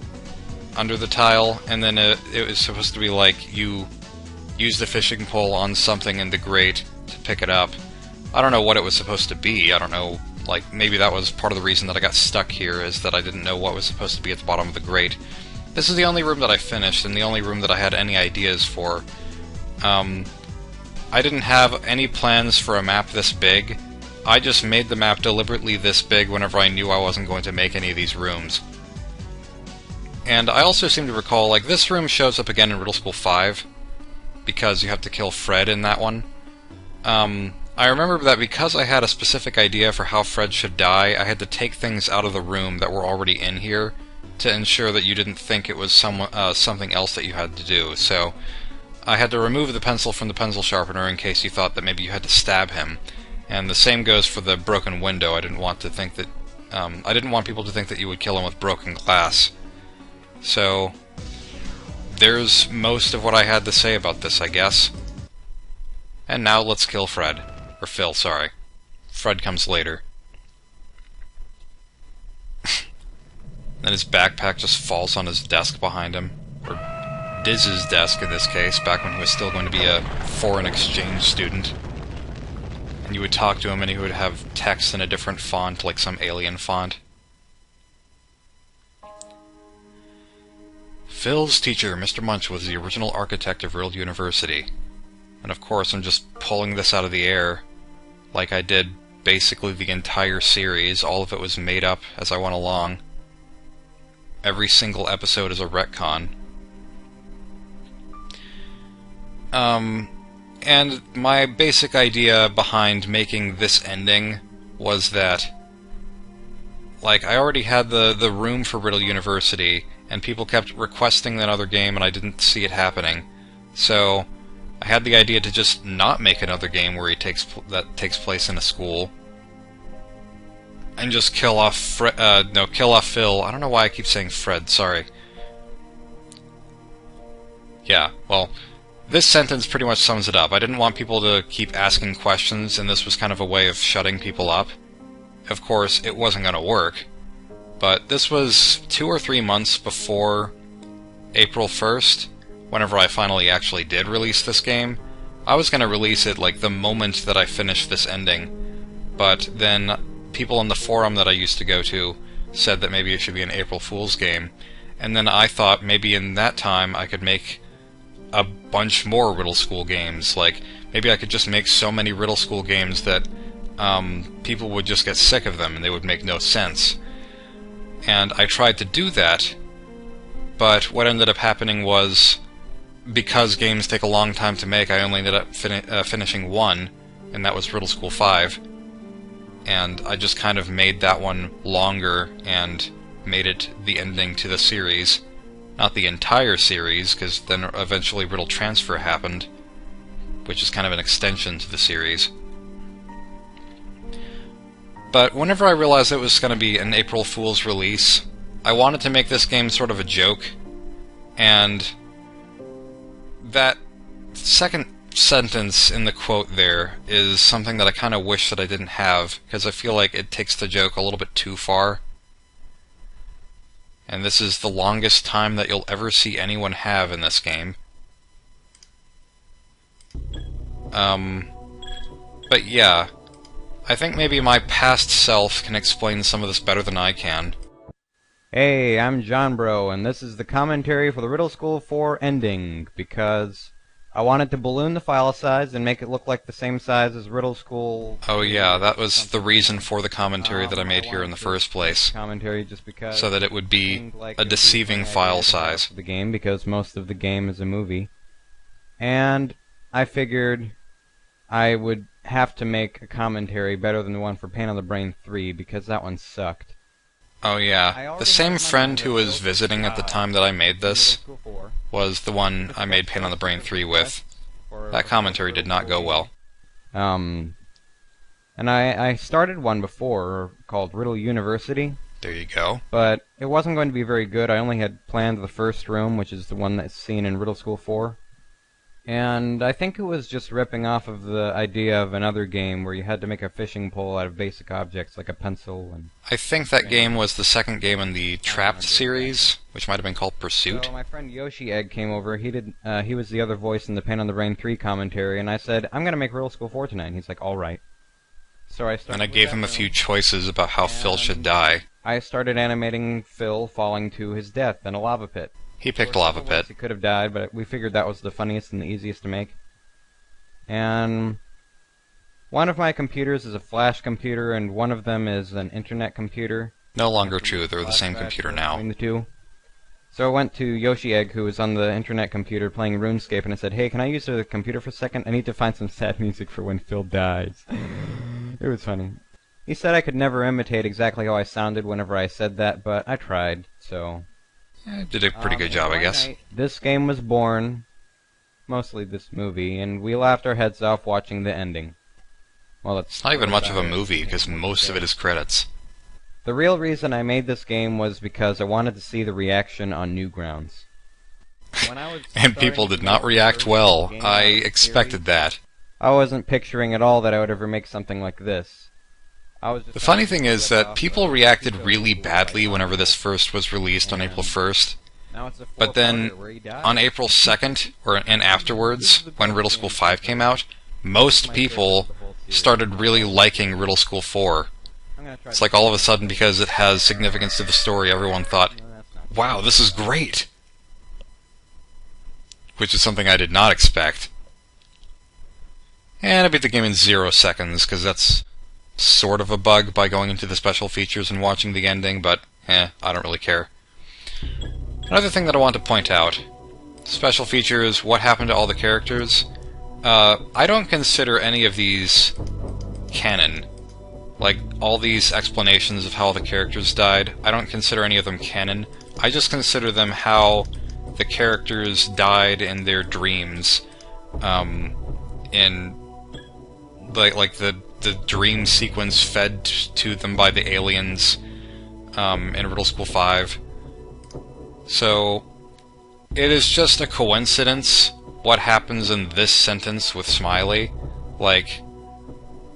under the tile, and then it was supposed to be like you use the fishing pole on something in the grate to pick it up. I don't know what it was supposed to be. I don't know, like, maybe that was part of the reason that I got stuck here, is that I didn't know what was supposed to be at the bottom of the grate. This is the only room that I finished, and the only room that I had any ideas for. I didn't have any plans for a map this big. I just made the map deliberately this big whenever I knew I wasn't going to make any of these rooms. And I also seem to recall, like, this room shows up again in Riddle School 5, because you have to kill Fred in that one. I remember that because I had a specific idea for how Fred should die, I had to take things out of the room that were already in here to ensure that you didn't think it was something else that you had to do. So I had to remove the pencil from the pencil sharpener in case you thought that maybe you had to stab him. And the same goes for the broken window. I didn't want to think that I didn't want people to think that you would kill him with broken glass. So there's most of what I had to say about this, I guess. And now let's kill Fred. Or Phil, sorry. Fred comes later. Then his backpack just falls on his desk behind him. Or Diz's desk in this case, back when he was still going to be a foreign exchange student. And you would talk to him and he would have text in a different font, like some alien font. Phil's teacher, Mr. Munch, was the original architect of Riddle University. And of course I'm just pulling this out of the air, like I did basically the entire series. All of it was made up as I went along. Every single episode is a retcon. And my basic idea behind making this ending was that, like, I already had the room for Riddle University, and people kept requesting another game and I didn't see it happening. So I had the idea to just not make another game where that takes place in a school, and just kill off kill off Phil. I don't know why I keep saying Fred. Sorry. Yeah. Well, this sentence pretty much sums it up. I didn't want people to keep asking questions, and this was kind of a way of shutting people up. of course, it wasn't going to work. But this was 2 or 3 months before April 1st, whenever I finally actually did release this game. I was going to release it like the moment that I finished this ending, but then people on the forum that I used to go to said that maybe it should be an April Fool's game, and then I thought maybe in that time I could make a bunch more Riddle School games. Like, maybe I could just make so many Riddle School games that people would just get sick of them and they would make no sense. And I tried to do that, but what ended up happening was, because games take a long time to make, I only ended up finishing one, and that was Riddle School 5. And I just kind of made that one longer and made it the ending to the series. Not the entire series, because then eventually Riddle Transfer happened, which is kind of an extension to the series. But whenever I realized it was going to be an April Fool's release, I wanted to make this game sort of a joke, and that second sentence in the quote there is something that I kind of wish that I didn't have, because I feel like it takes the joke a little bit too far. And this is the longest time that you'll ever see anyone have in this game. But yeah, I think maybe my past self can explain some of this better than I can. Hey, I'm JonBro, and this is the commentary for the Riddle School 4 ending, because I wanted to balloon the file size and make it look like the same size as Riddle School. Oh yeah, that was the reason for the commentary that I made here in the first place. Commentary just because so that it would be a deceiving file size. The game, because most of the game is a movie. And I figured I would have to make a commentary better than the one for Pain on the Brain 3, because that one sucked. Oh yeah, the same friend who was visiting at the time that I made this was the one I made Pain on the Brain 3 with. That commentary did not go well. And I started one before called Riddle University. There you go. But it wasn't going to be very good. I only had planned the first room, which is the one that's seen in Riddle School 4. And I think it was just ripping off of the idea of another game where you had to make a fishing pole out of basic objects like a pencil. And I think that game was the second game in the Trapped series, which might have been called Pursuit. So my friend Yoshi Egg came over. He was the other voice in the Pain on the Brain 3 commentary, and I said, I'm going to make Riddle School 4 tonight. And he's like, all right. So I started. And I gave him a few choices about how Phil should die. I started animating Phil falling to his death in a lava pit. He picked Lava Pit. He could have died, but we figured that was the funniest and the easiest to make. And one of my computers is a flash computer, and one of them is an internet computer. No longer true, they're the same computer now. Between the two. So I went to Yoshi Egg, who was on the internet computer playing RuneScape, and I said, hey, can I use the computer for a second? I need to find some sad music for when Phil dies. It was funny. He said I could never imitate exactly how I sounded whenever I said that, but I tried, so... Did a pretty good job, I guess. This game was born, mostly this movie, and we laughed our heads off watching the ending. Well, it's not even much of a movie, because most of it is credits. The real reason I made this game was because I wanted to see the reaction on Newgrounds. And people did not react well. I expected that. I wasn't picturing at all that I would ever make something like this. The funny thing is that people reacted really badly whenever this first was released on April 1st. But then, on April 2nd, and afterwards, when Riddle School 5 came out, most people started really liking Riddle School 4. It's like all of a sudden, because it has significance to the story, everyone thought, wow, this is great! Which is something I did not expect. And I beat the game in 0 seconds, because that's sort of a bug by going into the special features and watching the ending, but I don't really care. Another thing that I want to point out, special features, what happened to all the characters. I don't consider any of these canon. Like, all these explanations of how the characters died, I don't consider any of them canon. I just consider them how the characters died in their dreams, in like the dream sequence fed to them by the aliens in Riddle School 5. So, it is just a coincidence what happens in this sentence with Smiley. Like,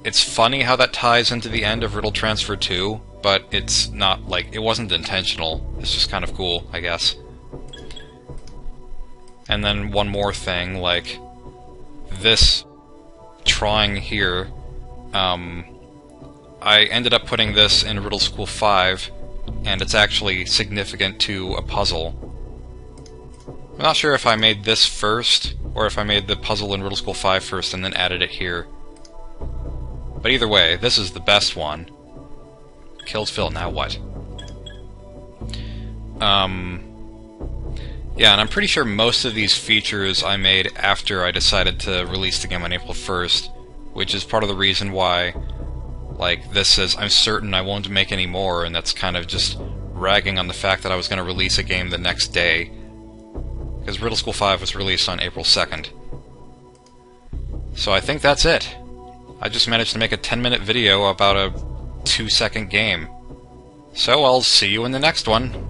it's funny how that ties into the end of Riddle Transfer 2, but it's not, like, it wasn't intentional. It's just kind of cool, I guess. And then one more thing, like, this drawing here, I ended up putting this in Riddle School 5, and it's actually significant to a puzzle. I'm not sure if I made this first, or if I made the puzzle in Riddle School 5 first and then added it here. But either way, this is the best one. Killed Phil, now what? Yeah, and I'm pretty sure most of these features I made after I decided to release the game on April 1st, which is part of the reason why, like, this says, I'm certain I won't make any more, and that's kind of just ragging on the fact that I was going to release a game the next day, because Riddle School 5 was released on April 2nd. So I think that's it. I just managed to make a 10-minute video about a 2-second game. So I'll see you in the next one.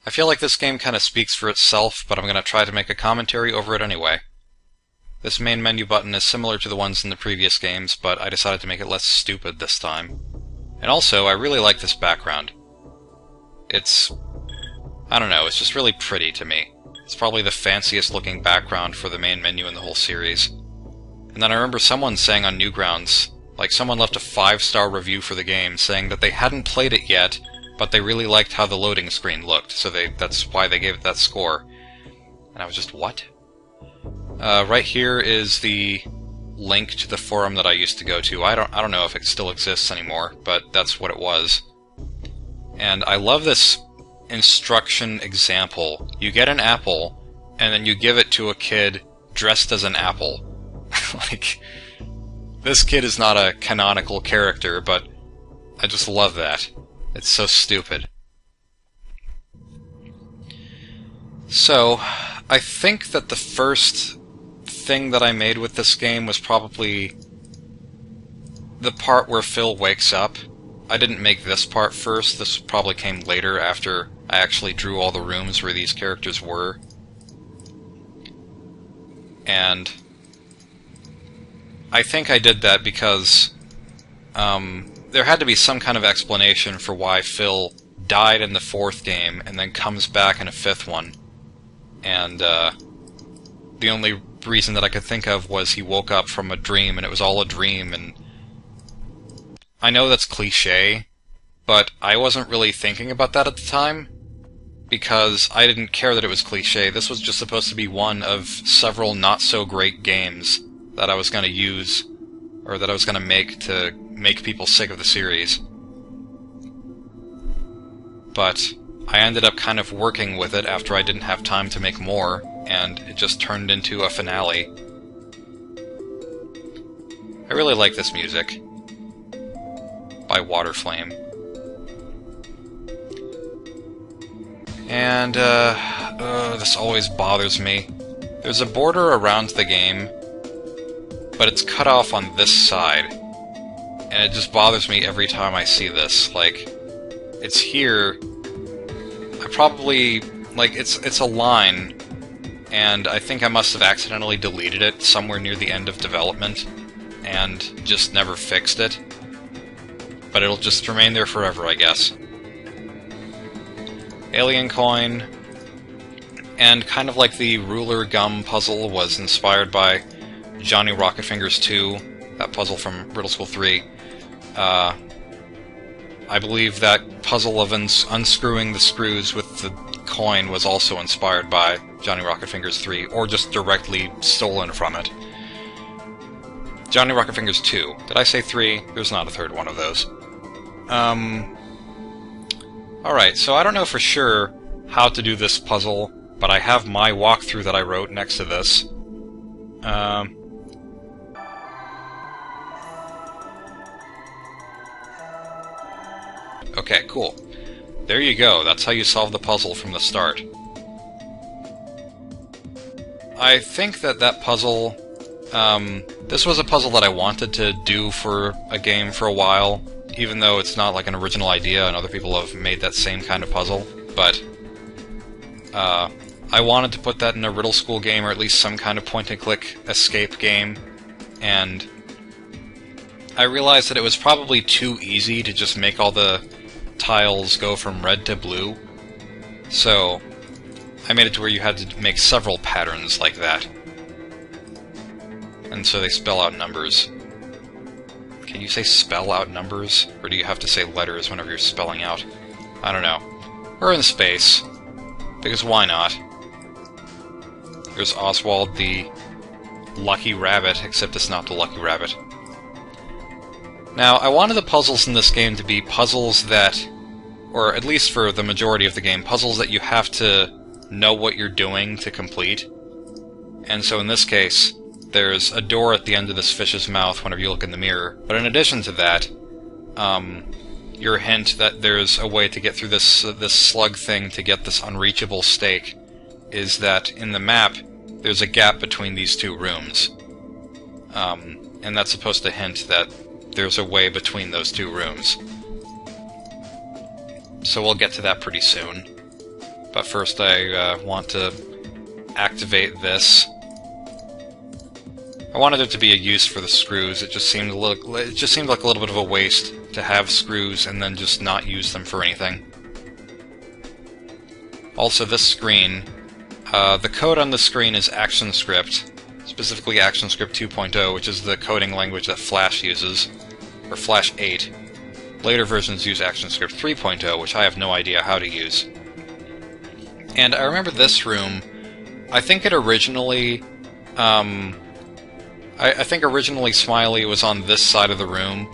I feel like this game kind of speaks for itself, but I'm going to try to make a commentary over it anyway. This main menu button is similar to the ones in the previous games, but I decided to make it less stupid this time. And also, I really like this background. It's... I don't know, it's just really pretty to me. It's probably the fanciest looking background for the main menu in the whole series. And then I remember someone saying on Newgrounds, like someone left a 5-star review for the game saying that they hadn't played it yet, but they really liked how the loading screen looked, so that's why they gave it that score. And I was just, what? Right here is the link to the forum that I used to go to. I don't know if it still exists anymore, but that's what it was. And I love this instruction example. You get an apple, and then you give it to a kid dressed as an apple. Like, this kid is not a canonical character, but I just love that. It's so stupid. So, I think that the first thing that I made with this game was probably the part where Phil wakes up. I didn't make this part first. This probably came later after I actually drew all the rooms where these characters were. And I think I did that because there had to be some kind of explanation for why Phil died in the 4th game and then comes back in a 5th one. And the only reason that I could think of was he woke up from a dream and it was all a dream. And I know that's cliche, but I wasn't really thinking about that at the time because I didn't care that it was cliche. This was just supposed to be one of several not-so-great games that I was going to use, or that I was going to make people sick of the series. But I ended up kind of working with it after I didn't have time to make more, and it just turned into a finale. I really like this music by Waterflame. And, this always bothers me. There's a border around the game, but it's cut off on this side. And it just bothers me every time I see this. Like, it's here. I probably... like, it's a line, and I think I must have accidentally deleted it somewhere near the end of development, and just never fixed it. But it'll just remain there forever, I guess. Alien Coin, and kind of like the Ruler Gum puzzle was inspired by Johnny Rocketfinger's 2, that puzzle from Riddle School 3. I believe that puzzle of unscrewing the screws with the coin was also inspired by Johnny Rocketfinger's 3, or just directly stolen from it. Johnny Rocketfinger's 2. Did I say 3? There's not a third one of those. Alright, so I don't know for sure how to do this puzzle, but I have my walkthrough that I wrote next to this. Okay, cool. There you go, that's how you solve the puzzle from the start. I think that puzzle... this was a puzzle that I wanted to do for a game for a while, even though it's not like an original idea and other people have made that same kind of puzzle, but I wanted to put that in a Riddle School game, or at least some kind of point-and-click escape game, and I realized that it was probably too easy to just make all the tiles go from red to blue, so I made it to where you had to make several patterns like that. And so they spell out numbers. Can you say spell out numbers? Or do you have to say letters whenever you're spelling out? I don't know. We're in space. Because why not? There's Oswald the Lucky Rabbit, except it's not the Lucky Rabbit. Now, I wanted the puzzles in this game to be puzzles that, or at least for the majority of the game, puzzles that you have to know what you're doing to complete. And so in this case, there's a door at the end of this fish's mouth whenever you look in the mirror. But in addition to that, your hint that there's a way to get through this slug thing to get this unreachable stake is that in the map, there's a gap between these two rooms. And that's supposed to hint that there's a way between those two rooms. So we'll get to that pretty soon. But first I want to activate this. I wanted it to be a use for the screws. It just seemed like a little bit of a waste to have screws and then just not use them for anything. Also, this screen, the code on the screen is ActionScript, specifically ActionScript 2.0, which is the coding language that Flash uses, or Flash 8. Later versions use ActionScript 3.0, which I have no idea how to use. And I remember this room, I think it originally, I think originally Smiley was on this side of the room,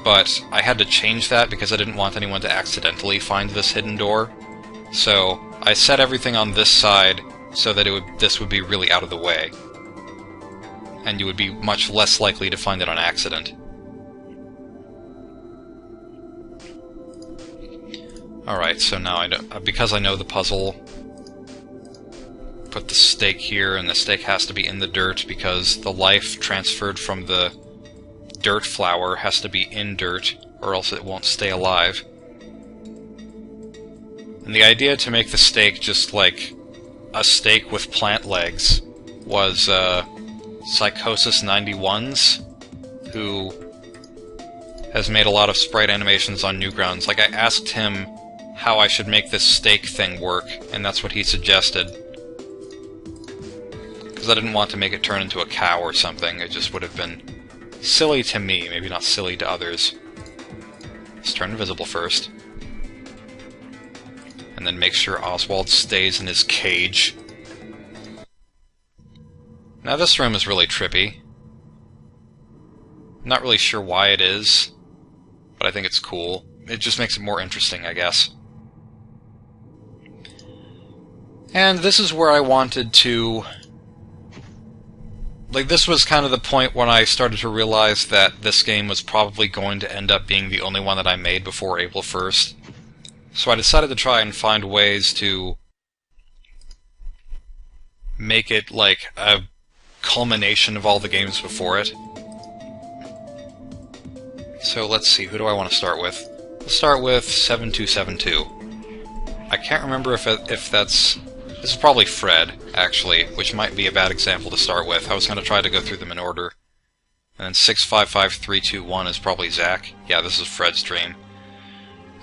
but I had to change that because I didn't want anyone to accidentally find this hidden door. So I set everything on this side so that this would be really out of the way, and you would be much less likely to find it on accident. Alright, so now because I know the puzzle, put the stake here, and the stake has to be in the dirt because the life transferred from the dirt flower has to be in dirt, or else it won't stay alive. And the idea to make the stake just like a stake with plant legs was Psychosis91's, who has made a lot of sprite animations on Newgrounds. Like, I asked him how I should make this stake thing work, and that's what he suggested. Because I didn't want to make it turn into a cow or something. It just would have been silly to me, maybe not silly to others. Let's turn invisible first. And then make sure Oswald stays in his cage. Now this room is really trippy. I'm not really sure why it is, but I think it's cool. It just makes it more interesting, I guess. And this is where I wanted to... Like, this was kind of the point when I started to realize that this game was probably going to end up being the only one that I made before April 1st. So I decided to try and find ways to make it like a culmination of all the games before it. So let's see, who do I want to start with? Let's start with 7272. I can't remember if that's... This is probably Fred, actually, which might be a bad example to start with. I was going to try to go through them in order. And then 655321 is probably Zach. Yeah, this is Fred's dream.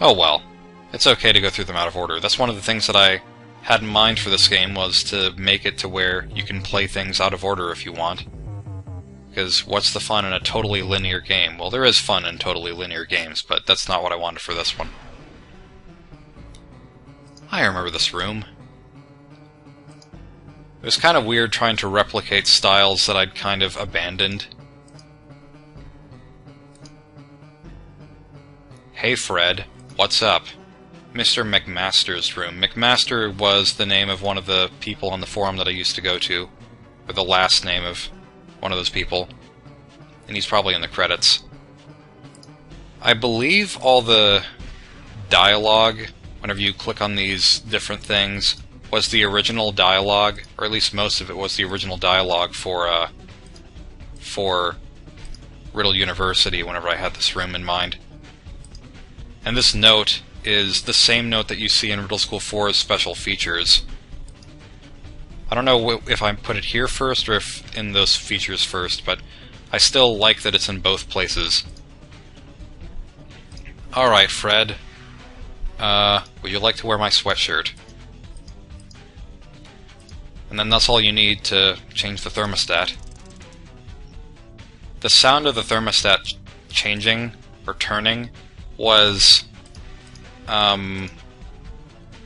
Oh well. It's okay to go through them out of order. That's one of the things that I had in mind for this game, was to make it to where you can play things out of order if you want. Because what's the fun in a totally linear game? Well, there is fun in totally linear games, but that's not what I wanted for this one. I remember this room. It was kind of weird trying to replicate styles that I'd kind of abandoned. Hey Fred, what's up? Mr. McMaster's room. McMaster was the name of one of the people on the forum that I used to go to, or the last name of one of those people, and he's probably in the credits. I believe all the dialogue, whenever you click on these different things, was the original dialogue, or at least most of it was the original dialogue for Riddle University whenever I had this room in mind. And this note is the same note that you see in Riddle School 4's special features. I don't know if I put it here first or if in those features first, but I still like that it's in both places. Alright, Fred. Would you like to wear my sweatshirt? And then that's all you need to change the thermostat. The sound of the thermostat changing, or turning, was... I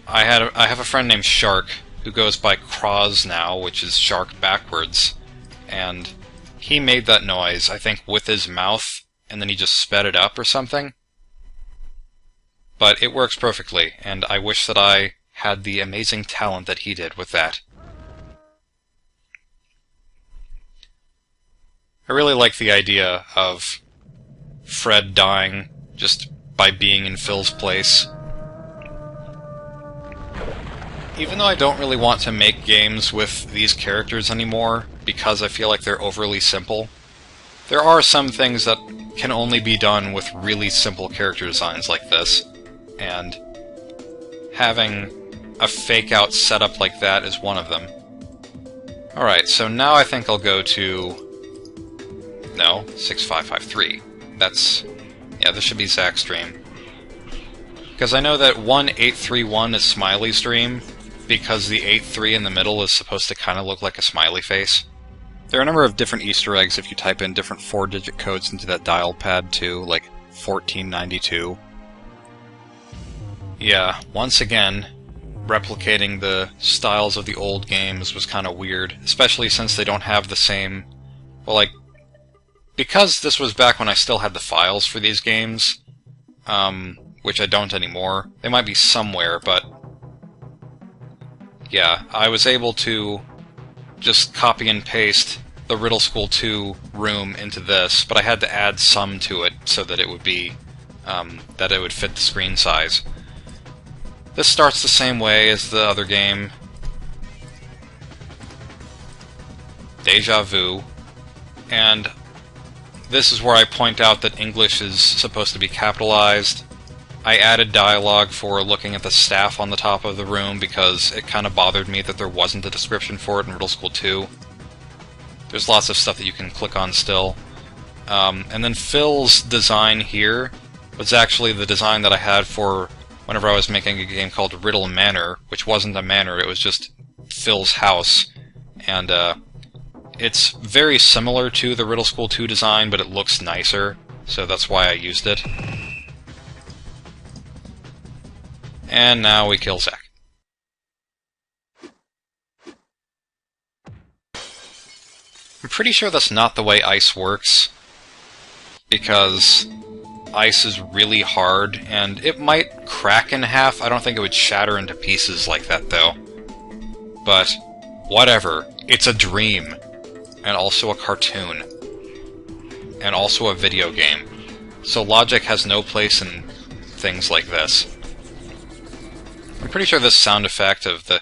have a friend named Shark, who goes by Croz now, which is Shark backwards, and he made that noise, I think, with his mouth, and then he just sped it up or something. But it works perfectly, and I wish that I had the amazing talent that he did with that. I really like the idea of Fred dying just by being in Phil's place. Even though I don't really want to make games with these characters anymore, because I feel like they're overly simple, there are some things that can only be done with really simple character designs like this, and having a fake-out setup like that is one of them. Alright, so now I think I'll go to... No, 6553. That's... yeah, this should be Zach's stream. Because I know that 1831 is Smiley's stream, because the 83 in the middle is supposed to kind of look like a smiley face. There are a number of different Easter eggs if you type in different 4-digit codes into that dial pad too, like 1492. Yeah, once again, replicating the styles of the old games was kind of weird, especially since they don't have the same... well, like, because this was back when I still had the files for these games, which I don't anymore. They might be somewhere, but... yeah, I was able to just copy and paste the Riddle School 2 room into this, but I had to add some to it so that it would be, that it would fit the screen size. This starts the same way as the other game. Deja vu. And this is where I point out that English is supposed to be capitalized. I added dialogue for looking at the staff on the top of the room because it kind of bothered me that there wasn't a description for it in Riddle School 2. There's lots of stuff that you can click on still. And then Phil's design here was actually the design that I had for whenever I was making a game called Riddle Manor, which wasn't a manor, it was just Phil's house. And it's very similar to the Riddle School 2 design, but it looks nicer, so that's why I used it. And now we kill Zach. I'm pretty sure that's not the way ice works, because ice is really hard, and it might crack in half. I don't think it would shatter into pieces like that, though. But, whatever. It's a dream. And also a cartoon. And also a video game. So logic has no place in things like this. I'm pretty sure this sound effect of the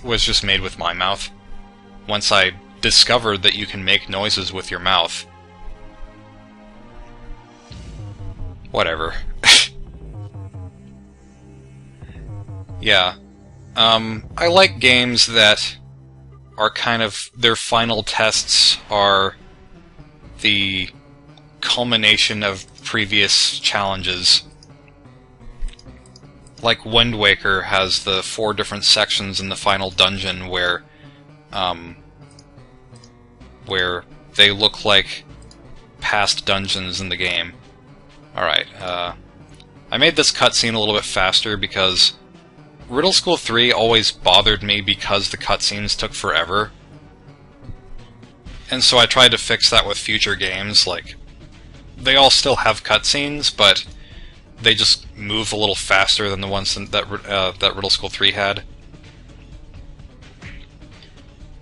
was just made with my mouth. Once I discovered that you can make noises with your mouth. Whatever. Yeah. I like games that are kind of... their final tests are the culmination of previous challenges. Like Wind Waker has the 4 different sections in the final dungeon where they look like past dungeons in the game. Alright, I made this cutscene a little bit faster because Riddle School 3 always bothered me because the cutscenes took forever. And so I tried to fix that with future games, like, they all still have cutscenes, but they just move a little faster than the ones that Riddle School 3 had.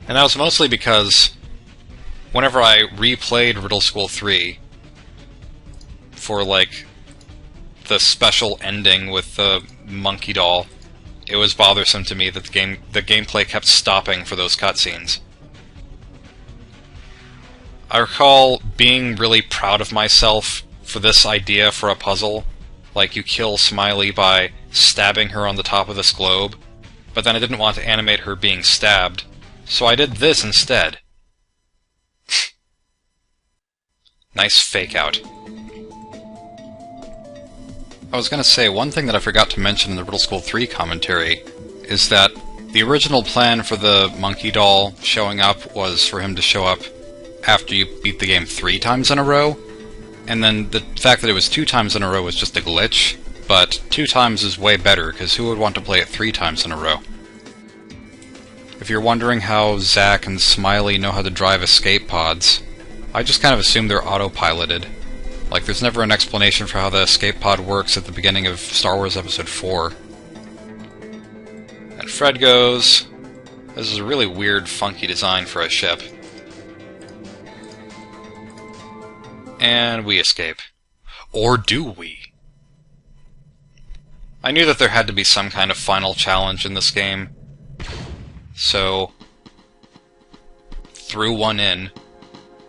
And that was mostly because whenever I replayed Riddle School 3 for, like, the special ending with the monkey doll, it was bothersome to me that the gameplay kept stopping for those cutscenes. I recall being really proud of myself for this idea for a puzzle, Like, you kill Smiley by stabbing her on the top of this globe, but then I didn't want to animate her being stabbed, so I did this instead. Nice fake out. I was gonna say, one thing that I forgot to mention in the Riddle School 3 commentary is that the original plan for the monkey doll showing up was for him to show up after you beat the game 3 times in a row, and then the fact that it was 2 times in a row was just a glitch, but 2 times is way better, because who would want to play it 3 times in a row? If you're wondering how Zack and Smiley know how to drive escape pods, I just kind of assume they're autopiloted. Like, there's never an explanation for how the escape pod works at the beginning of Star Wars Episode 4. And Fred goes... This is a really weird, funky design for a ship. And we escape. Or do we? I knew that there had to be some kind of final challenge in this game, so threw one in.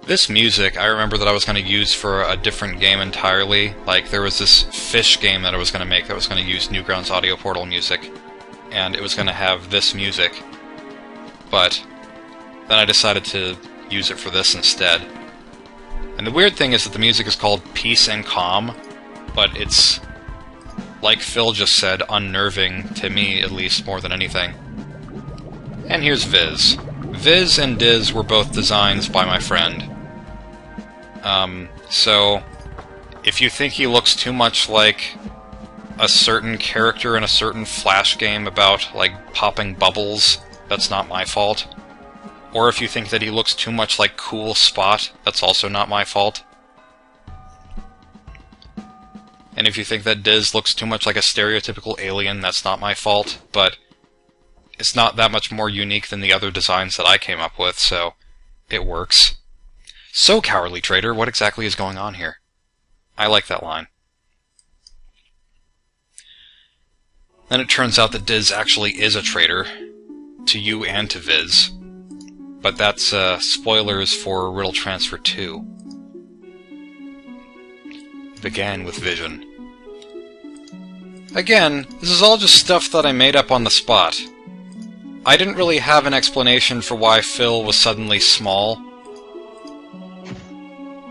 This music, I remember that I was going to use for a different game entirely. Like, there was this fish game that I was going to make that was going to use Newgrounds Audio Portal music, and it was going to have this music. But then I decided to use it for this instead. And the weird thing is that the music is called Peace and Calm, but it's, like Phil just said, unnerving, to me at least, more than anything. And here's Viz. Viz and Diz were both designs by my friend. So, if you think he looks too much like a certain character in a certain Flash game about, like, popping bubbles, that's not my fault. Or if you think that he looks too much like Cool Spot, that's also not my fault. And if you think that Diz looks too much like a stereotypical alien, that's not my fault, but it's not that much more unique than the other designs that I came up with, so it works. So, Cowardly Traitor, what exactly is going on here? I like that line. Then it turns out that Diz actually is a traitor, to you and to Viz. But that's spoilers for Riddle Transfer 2. Began with Vision. Again, this is all just stuff that I made up on the spot. I didn't really have an explanation for why Phil was suddenly small.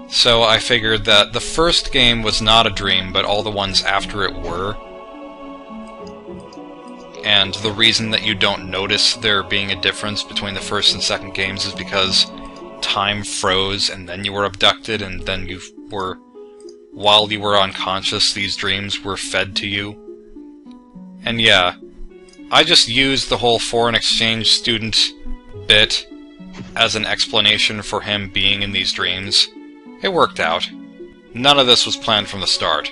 So I figured that the first game was not a dream, but all the ones after it were. And the reason that you don't notice there being a difference between the first and second games is because time froze, and then you were abducted, and then you were... While you were unconscious, these dreams were fed to you. And yeah, I just used the whole foreign exchange student bit as an explanation for him being in these dreams. It worked out. None of this was planned from the start.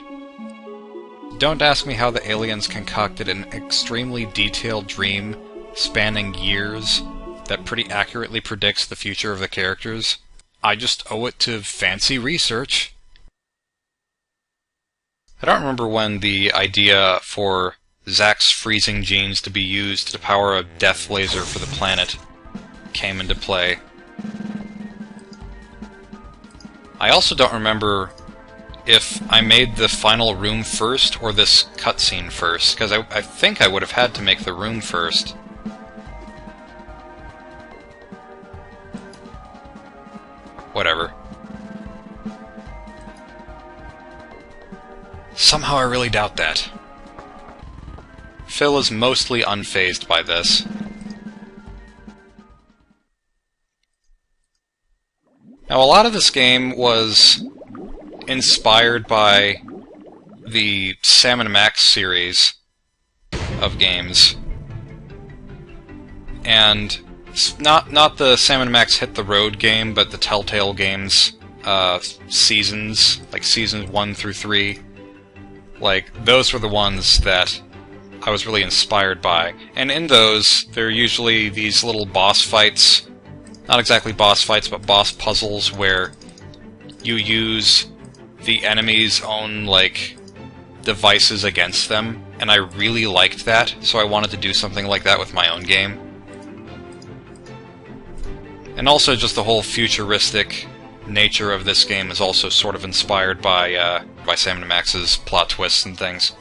Don't ask me how the aliens concocted an extremely detailed dream spanning years that pretty accurately predicts the future of the characters. I just owe it to fancy research. I don't remember when the idea for Zack's freezing genes to be used to power a death laser for the planet came into play. I also don't remember if I made the final room first or this cutscene first, because I think I would have had to make the room first. Whatever. Somehow I really doubt that. Phil is mostly unfazed by this. Now, a lot of this game was inspired by the Sam & Max series of games. And not the Sam & Max Hit the Road game, but the Telltale games seasons, like seasons 1 through 3. Like, those were the ones that I was really inspired by. And in those, there are usually these little boss fights. Not exactly boss fights, but boss puzzles where you use the enemy's own, like, devices against them. And I really liked that, so I wanted to do something like that with my own game. And also just the whole futuristic nature of this game is also sort of inspired by by Sam and Max's plot twists and things.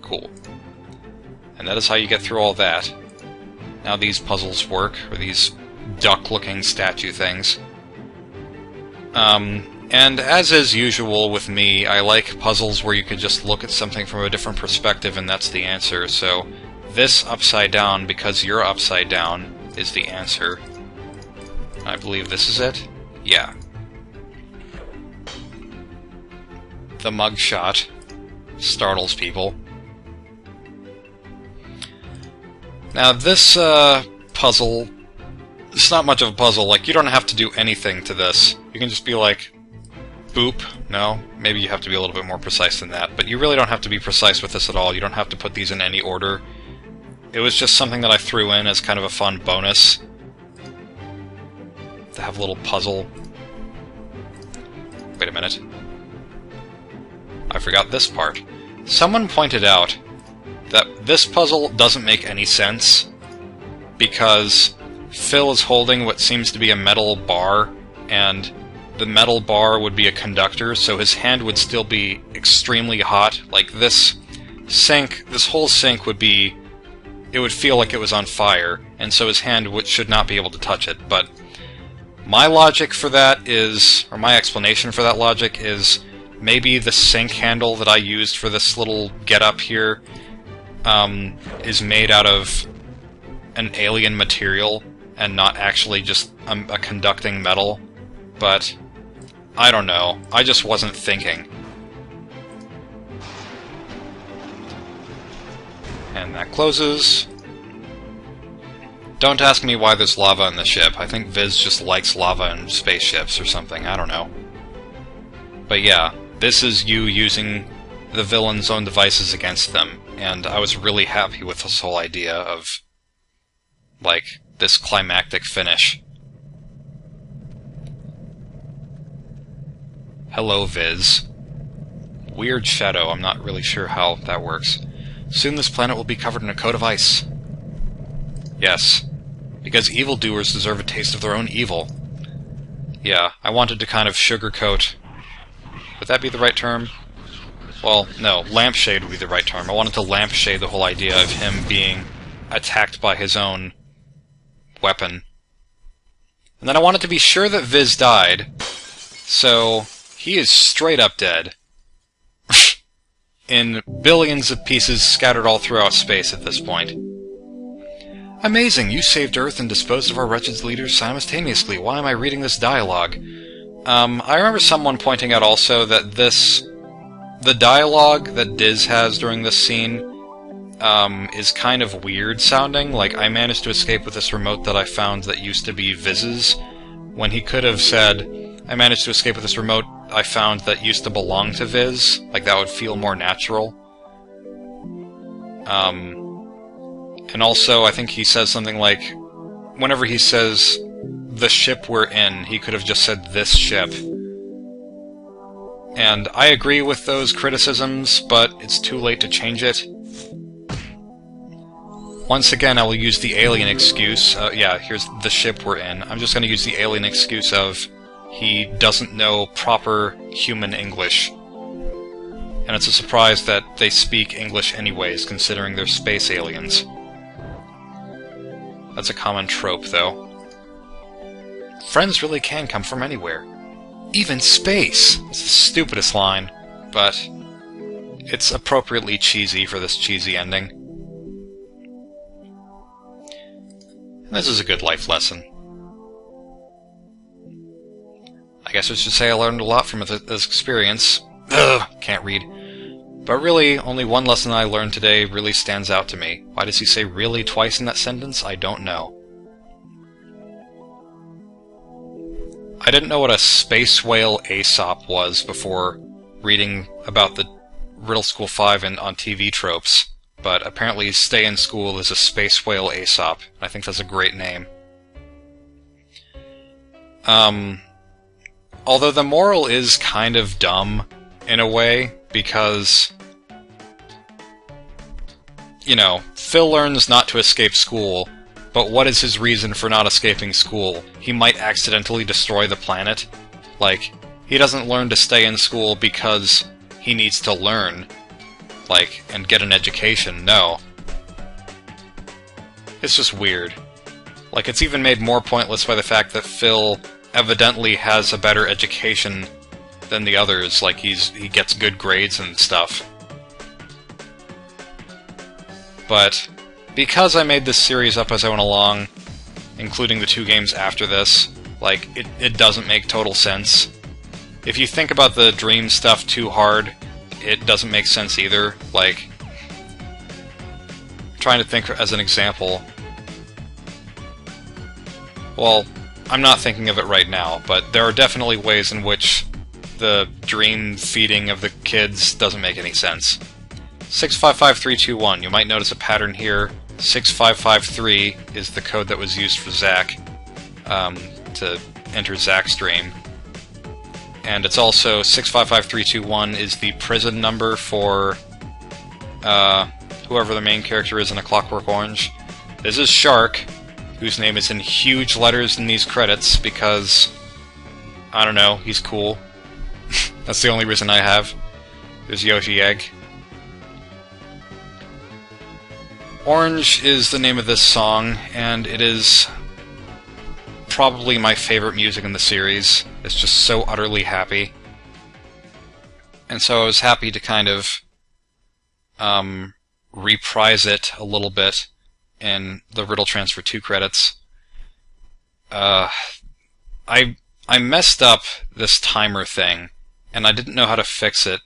Cool. And that is how you get through all that. Now these puzzles work, or these duck-looking statue things. And as is usual with me, I like puzzles where you can just look at something from a different perspective and that's the answer. So this upside down, because you're upside down, is the answer. I believe this is it? Yeah. The mugshot startles people. Now this puzzle, it's not much of a puzzle. Like, you don't have to do anything to this. You can just be like, boop. No, maybe you have to be a little bit more precise than that. But you really don't have to be precise with this at all. You don't have to put these in any order. It was just something that I threw in as kind of a fun bonus. To have a little puzzle. Wait a minute. I forgot this part. Someone pointed out that this puzzle doesn't make any sense because Phil is holding what seems to be a metal bar, and the metal bar would be a conductor, so his hand would still be extremely hot. Like, this sink, this whole sink would be... it would feel like it was on fire, and so his hand should not be able to touch it. But my logic for that is, or my explanation for that logic is, maybe the sink handle that I used for this little get-up here is made out of an alien material and not actually just a conducting metal. But I don't know. I just wasn't thinking. And that closes. Don't ask me why there's lava in the ship. I think Viz just likes lava in spaceships or something. I don't know. But yeah, this is you using the villain's own devices against them. And I was really happy with this whole idea of, like, this climactic finish. Hello, Viz. Weird shadow, I'm not really sure how that works. Soon this planet will be covered in a coat of ice. Yes, because evildoers deserve a taste of their own evil. Yeah, I wanted to kind of sugarcoat... would that be the right term? Well, no, lampshade would be the right term. I wanted to lampshade the whole idea of him being attacked by his own weapon. And then I wanted to be sure that Viz died, so he is straight up dead. In billions of pieces scattered all throughout space at this point. Amazing, you saved Earth and disposed of our wretched leaders simultaneously. Why am I reading this dialogue? I remember someone pointing out also that the dialogue that Diz has during this scene is kind of weird sounding. Like, I managed to escape with this remote that I found that used to be Viz's, when he could have said, I managed to escape with this remote I found that used to belong to Viz. Like, that would feel more natural. And also, I think he says something like, whenever he says, the ship we're in, he could have just said, this ship. And I agree with those criticisms, but it's too late to change it. Once again, I will use the alien excuse. Yeah, here's the ship we're in. I'm just going to use the alien excuse of he doesn't know proper human English. And it's a surprise that they speak English anyways, considering they're space aliens. That's a common trope, though. Friends really can come from anywhere. Even space! It's the stupidest line, but it's appropriately cheesy for this cheesy ending. And this is a good life lesson. I guess I should say I learned a lot from this experience. Ugh, can't read. But really, only one lesson I learned today really stands out to me. Why does he say really twice in that sentence? I don't know. I didn't know what a space whale Aesop was before reading about the Riddle School 5 on TV tropes, but apparently Stay in School is a space whale Aesop. I think that's a great name. Although the moral is kind of dumb, in a way, because you know, Phil learns not to escape school, but what is his reason for not escaping school? He might accidentally destroy the planet? Like, he doesn't learn to stay in school because he needs to learn, like, and get an education, no. It's just weird. Like, it's even made more pointless by the fact that Phil evidently has a better education than the others, like he gets good grades and stuff. But because I made this series up as I went along, including the 2 games after this, like, it doesn't make total sense. If you think about the dream stuff too hard, it doesn't make sense either. Like, trying to think as an example. Well, I'm not thinking of it right now, but there are definitely ways in which the dream feeding of the kids doesn't make any sense. 655321, you might notice a pattern here. 6553 is the code that was used for Zach, to enter Zach's dream. And it's also 655321 is the prison number for whoever the main character is in A Clockwork Orange. This is Shark, whose name is in huge letters in these credits because, I don't know, he's cool. That's the only reason I have. There's Yoshi Egg. Orange is the name of this song, and it is probably my favorite music in the series. It's just so utterly happy. And so I was happy to kind of reprise it a little bit in the Riddle Transfer 2 credits. I messed up this timer thing, and I didn't know how to fix it,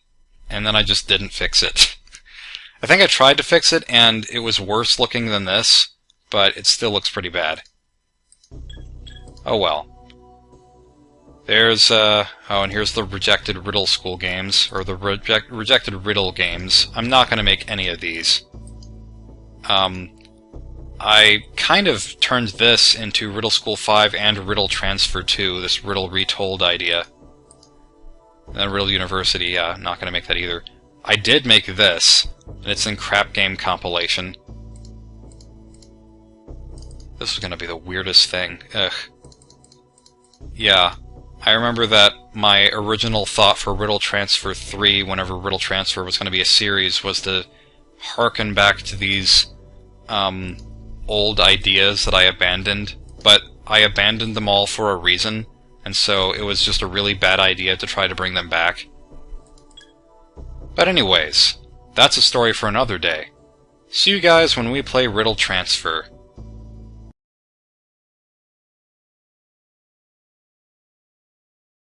and then I just didn't fix it. I think I tried to fix it, and it was worse looking than this, but it still looks pretty bad. Oh well. There's, oh, and here's the rejected Riddle School games, or the rejected Riddle games. I'm not going to make any of these. I kind of turned this into Riddle School 5 and Riddle Transfer 2, this Riddle Retold idea. And then Riddle University, yeah, I'm not going to make that either. I did make this, and it's in Crap Game Compilation. This is going to be the weirdest thing. Ugh. Yeah, I remember that my original thought for Riddle Transfer 3, whenever Riddle Transfer was going to be a series, was to harken back to these old ideas that I abandoned, but I abandoned them all for a reason, and so it was just a really bad idea to try to bring them back. But anyways, that's a story for another day. See you guys when we play Riddle Transfer.